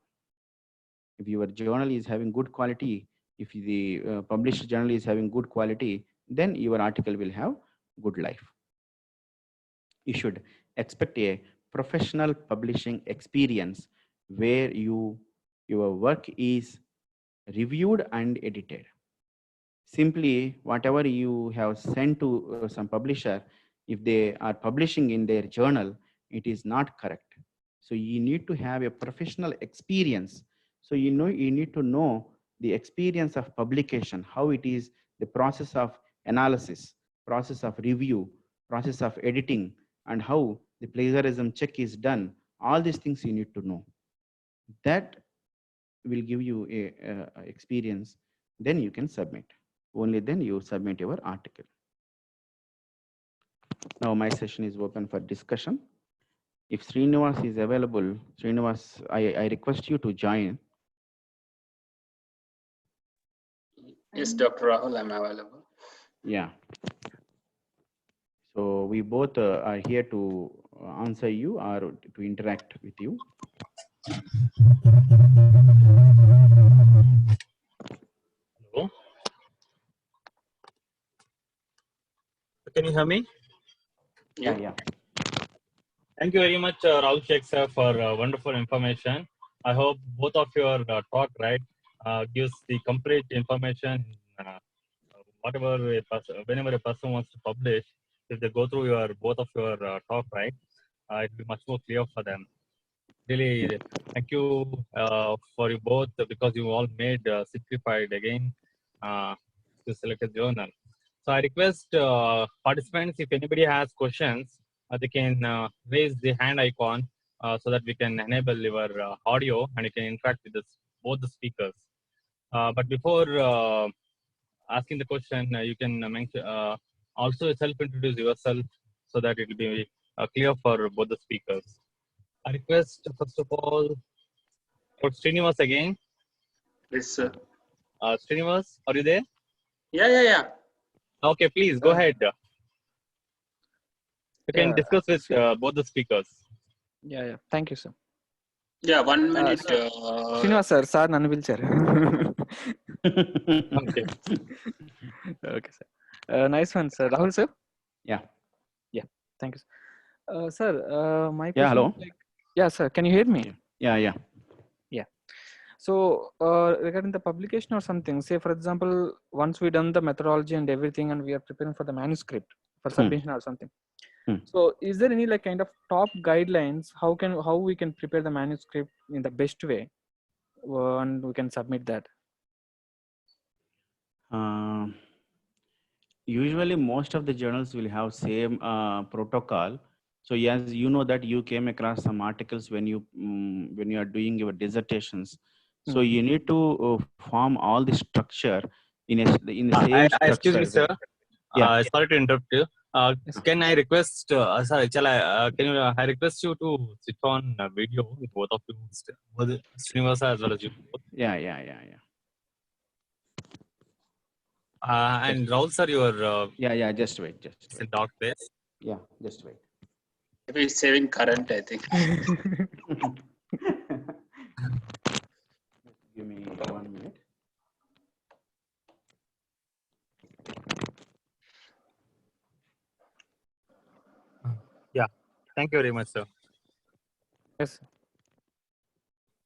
If your journal is having good quality, if the published journal is having good quality, then your article will have good life. You should expect a professional publishing experience where your work is reviewed and edited. Simply whatever you have sent to some publisher, if they are publishing in their journal, it is not correct. So you need to have a professional experience. So you need to know the experience of publication, how it is, the process of analysis, process of review, process of editing, and how the plagiarism check is done. All these things you need to know. That will give you a experience. Then you can submit. Only then you submit your article. Now my session is open for discussion. If Srinivas is available, Srinivas, I request you to join. Yes, Dr. Rahul, I'm available. Yeah. So we both are here to answer you or to interact with you. Hello. Can you hear me? Yeah. Thank you very much, Rahul Shaik sir, for wonderful information. I hope both of your talk, right, gives the complete information. Whenever a person wants to publish, if they go through both of your talk, right, it will be much more clear for them. Really, thank you for you both, because you all made simplified again to select a journal. So I request participants, if anybody has questions, they can raise the hand icon so that we can enable your audio and you can interact with both the speakers. But before asking the question, you can mention also self-introduce yourself so that it will be clear for both the speakers. I request, first of all, for Srinivas again. Yes, sir. Srinivas, are you there? Yeah. Okay, please go ahead. You can discuss with both the speakers. Yeah. Thank you, sir. Yeah, 1 minute. Srinivas sir, nanu pilcharu. Okay. Okay, sir. Nice one, sir. Rahul, sir? Yeah. Thank you, sir. Sir, my question Yeah, hello. is like, yeah, sir, can you hear me? Yeah. So, regarding the publication or something, say, for example, once we done the methodology and everything and we are preparing for the manuscript for submission or something. So, is there any like kind of top guidelines how we can prepare the manuscript in the best way and we can submit that? Usually most of the journals will have same protocol. So as you know that you came across some articles when you are doing your dissertations. So you need to form all the structure in the same structure. Excuse me, sir. Yeah. Sorry to interrupt you. Can I request, sorry, I request you to switch on video with both of you, Srinivas as well as you both. Yeah. And Rahul sir, your Yeah. Just wait. talk place. Yeah, just wait. Maybe it's saving current, I think. Give me 1 minute. Yeah. Thank you very much, sir. Yes.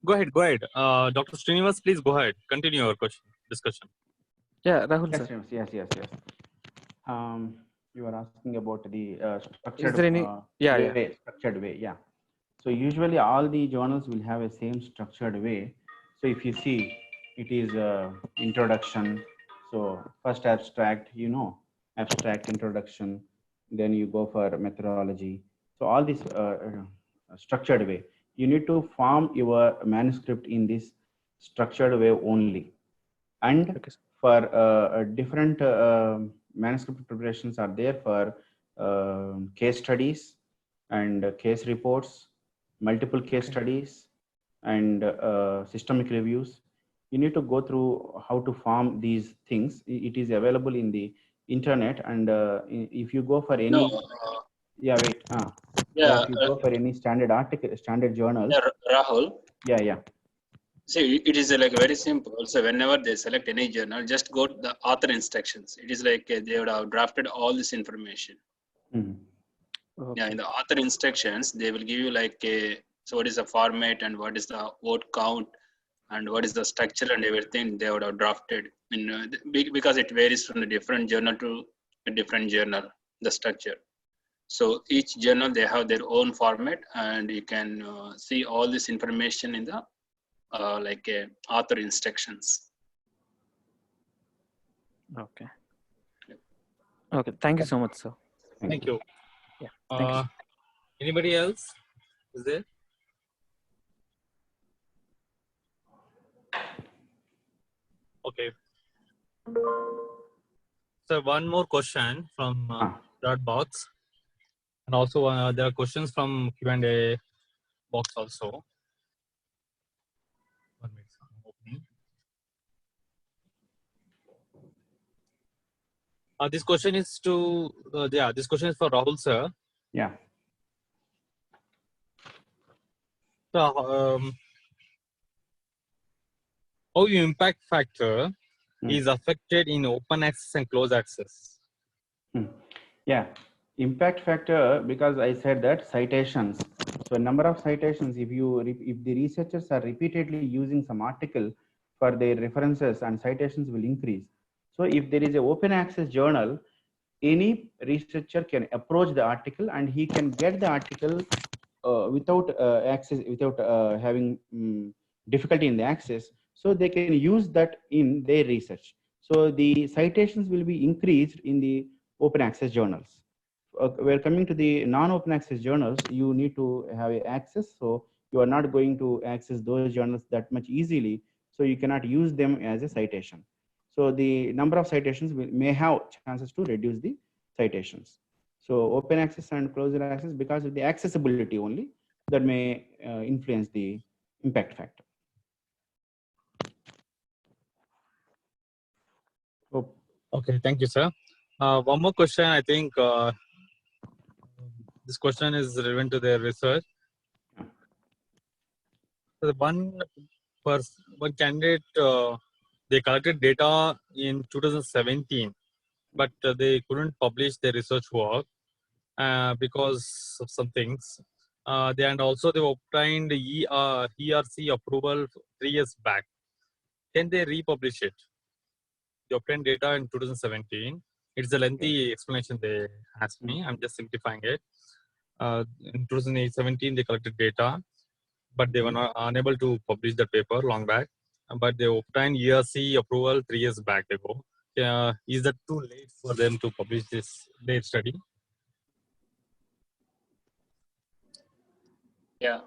Go ahead. Dr. Srinivas, please go ahead. Continue your discussion. Yeah, Rahul, Yes, sir. yes. You are asking about the structured Is there any? structured way. Yeah. So usually all the journals will have a same structured way. So if you see, it is introduction. So first abstract, abstract introduction. Then you go for methodology. So all this structured way. You need to form your manuscript in this structured way only. And for different manuscript preparations are there for case studies and case reports, multiple case studies, and systemic reviews. You need to go through how to form these things. It is available in the internet, and if you go for any if you go for any standard article, standard journals. Rahul. Yeah. See, it is like very simple. So whenever they select any journal, just go to the author instructions. It is like they would have drafted all this information. Okay. Yeah, in the author instructions, they will give you like so what is the format and what is the word count and what is the structure and everything they would have drafted. Because it varies from a different journal to a different journal, the structure. So each journal, they have their own format, and you can see all this information in the author instructions. Okay. Thank you so much, sir. Thank you. Yeah. Thank you. Anybody else is there? Okay. So one more question from that box, and also there are questions from Q&A box also. 1 minute, I'm opening. This question is this question is for Rahul sir. Yeah. So, how impact factor is affected in open access and closed access? Yeah, impact factor, because I said that citations. So number of citations, if the researchers are repeatedly using some article for their references, and citations will increase. So if there is an open access journal, any researcher can approach the article and he can get the article without without having difficulty in the access. So they can use that in their research. So the citations will be increased in the open access journals. We're coming to the non-open access journals, you need to have access. So you are not going to access those journals that much easily. So you cannot use them as a citation. So the number of citations may have chances to reduce the citations. So open access and closed access, because of the accessibility only, that may influence the impact factor. Oh. Okay, thank you, sir. One more question. I think this question is relevant to their research. So one candidate, they collected data in 2017, but they couldn't publish their research work because of some things. And also they obtained ERC approval 3 years back. Can they republish it? They obtained data in 2017. It's a lengthy explanation they asked me. I'm just simplifying it. In 2017, they collected data, but they were not unable to publish the paper long back. But they obtained ERC approval 3 years back ago. Is that too late for them to publish their study? Yeah.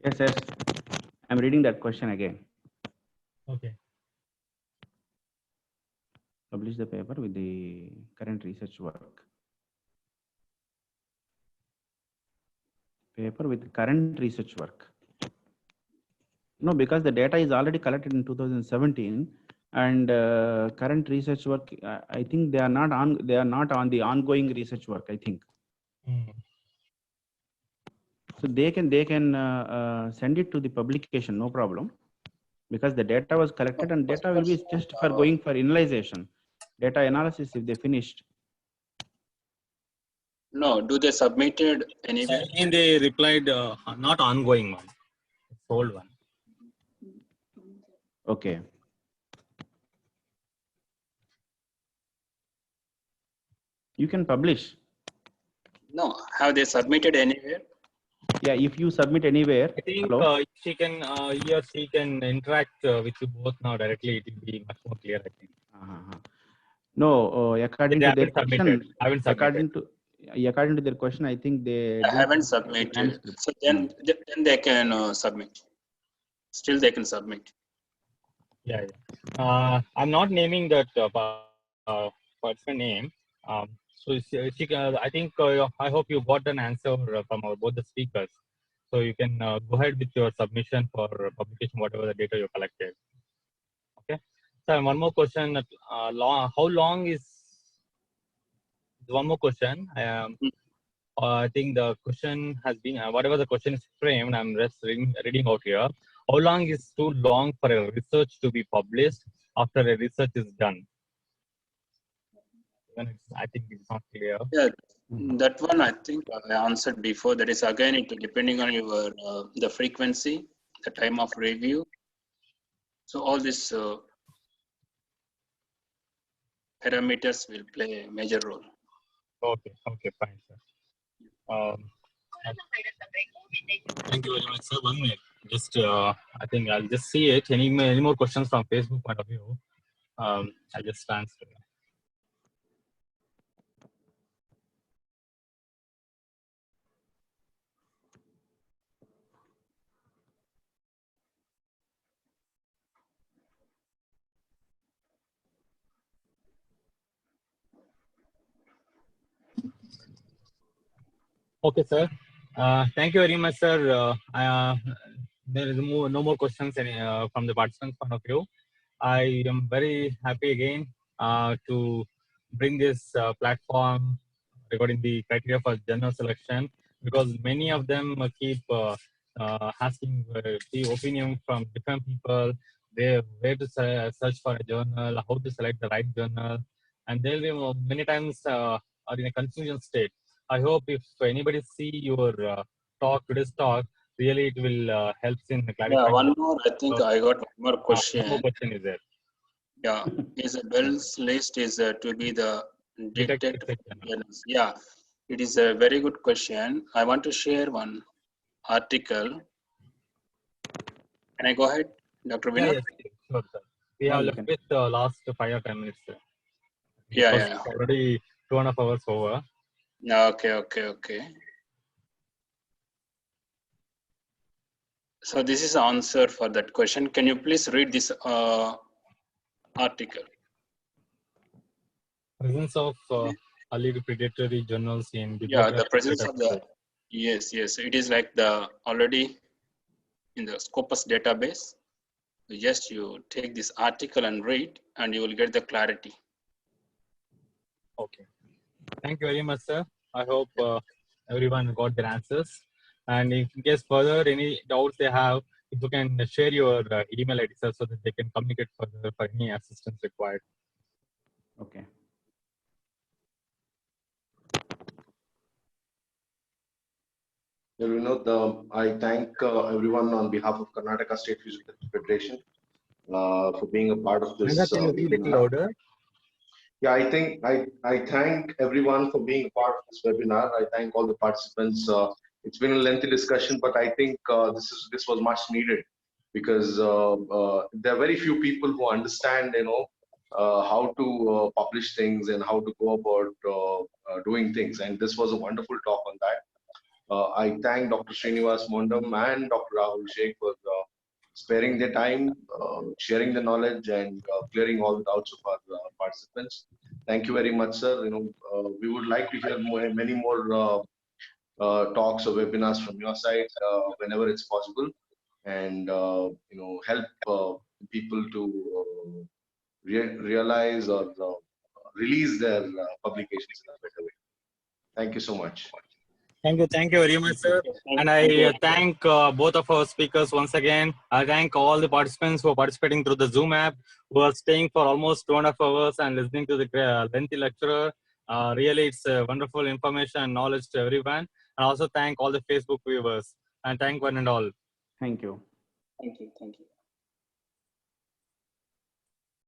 Yes. I'm reading that question again. Okay. Publish the paper with the current research work. Paper with current research work. No, because the data is already collected in 2017, and current research work, I think they are not on the ongoing research work, I think. So they can send it to the publication, no problem, because the data was collected, and data will be just for going for analyzation, data analysis if they finished. No, do they submitted anywhere? And they replied, not ongoing one, old one. Okay. You can publish. No, have they submitted anywhere? Yeah, if you submit anywhere. I think he or she can interact with you both now directly. It will be much more clear, I think. No, according to their question, according to their question, I think they haven't submitted. So then they can submit. Still, they can submit. Yeah. I'm not naming that person name. So I think I hope you got an answer from both the speakers. So you can go ahead with your submission for publication, whatever the data you collected. Okay. So one more question. How long is one more question? I think the question has been whatever the question is framed. I'm just reading out here. How long is too long for a research to be published after a research is done? I think it's not clear. Yeah, that one I think I answered before. That is again depending on your the frequency, the time of review. So all these parameters will play a major role. Okay, fine, sir. Thank you very much, sir. 1 minute. Just I think I'll just see it. Any more questions from Facebook point of view? I'll just answer. Okay, sir. Thank you very much, sir. There is no more questions from the participants' point of view. I am very happy again to bring this platform regarding the criteria for general selection, because many of them keep asking the opinion from different people. where to search for a journal, how to select the right journal, and they'll be many times are in a confusion state. I hope if anybody see your today's talk, really it will help in Yeah, clarifying. one more. I think I got one more question. One more question is there. Yeah, Isabel's list is to be the detect journals. Yeah, it is a very good question. I want to share one article. Can I go ahead, Dr. Vinod? Yes, sure, sir. We have left with the last 5 or 10 minutes. Sir. Yeah. Already 2.5 hours over. Okay. So this is the answer for that question. Can you please read this article? Presence of alleged predatory journals in the presence of the yes. It is like the already in the Scopus database. Just you take this article and read, and you will get the clarity. Okay. Thank you very much, sir. I hope everyone got their answers. And in case further any doubts they have, if you can share your email ID, sir, so that they can communicate further for any assistance required. Okay. Vinod, I thank everyone on behalf of Karnataka State Physiotherapy Federation for being a part of this. Can you be a little louder? Yeah, I think I thank everyone for being a part of this webinar. I thank all the participants. It's been a lengthy discussion, but I think this was much needed because there are very few people who understand, how to publish things and how to go about doing things. And this was a wonderful talk on that. I thank Dr. Srinivas, Mondam, and Dr. Rahul, Shaik for sparing their time, sharing the knowledge, and clearing all the doubts of our participants. Thank you very much, sir. We would like to hear many more talks or webinars from your side whenever it's possible, and help people to realize or release their publications in a better way. Thank you so much. Thank you very much, sir. And I thank both of our speakers once again. I thank all the participants who are participating through the Zoom app, who are staying for almost 2.5 hours and listening to the lengthy lecturer. Really, it's wonderful information and knowledge to everyone. And also thank all the Facebook viewers. And thank one and all. Thank you. Thank you.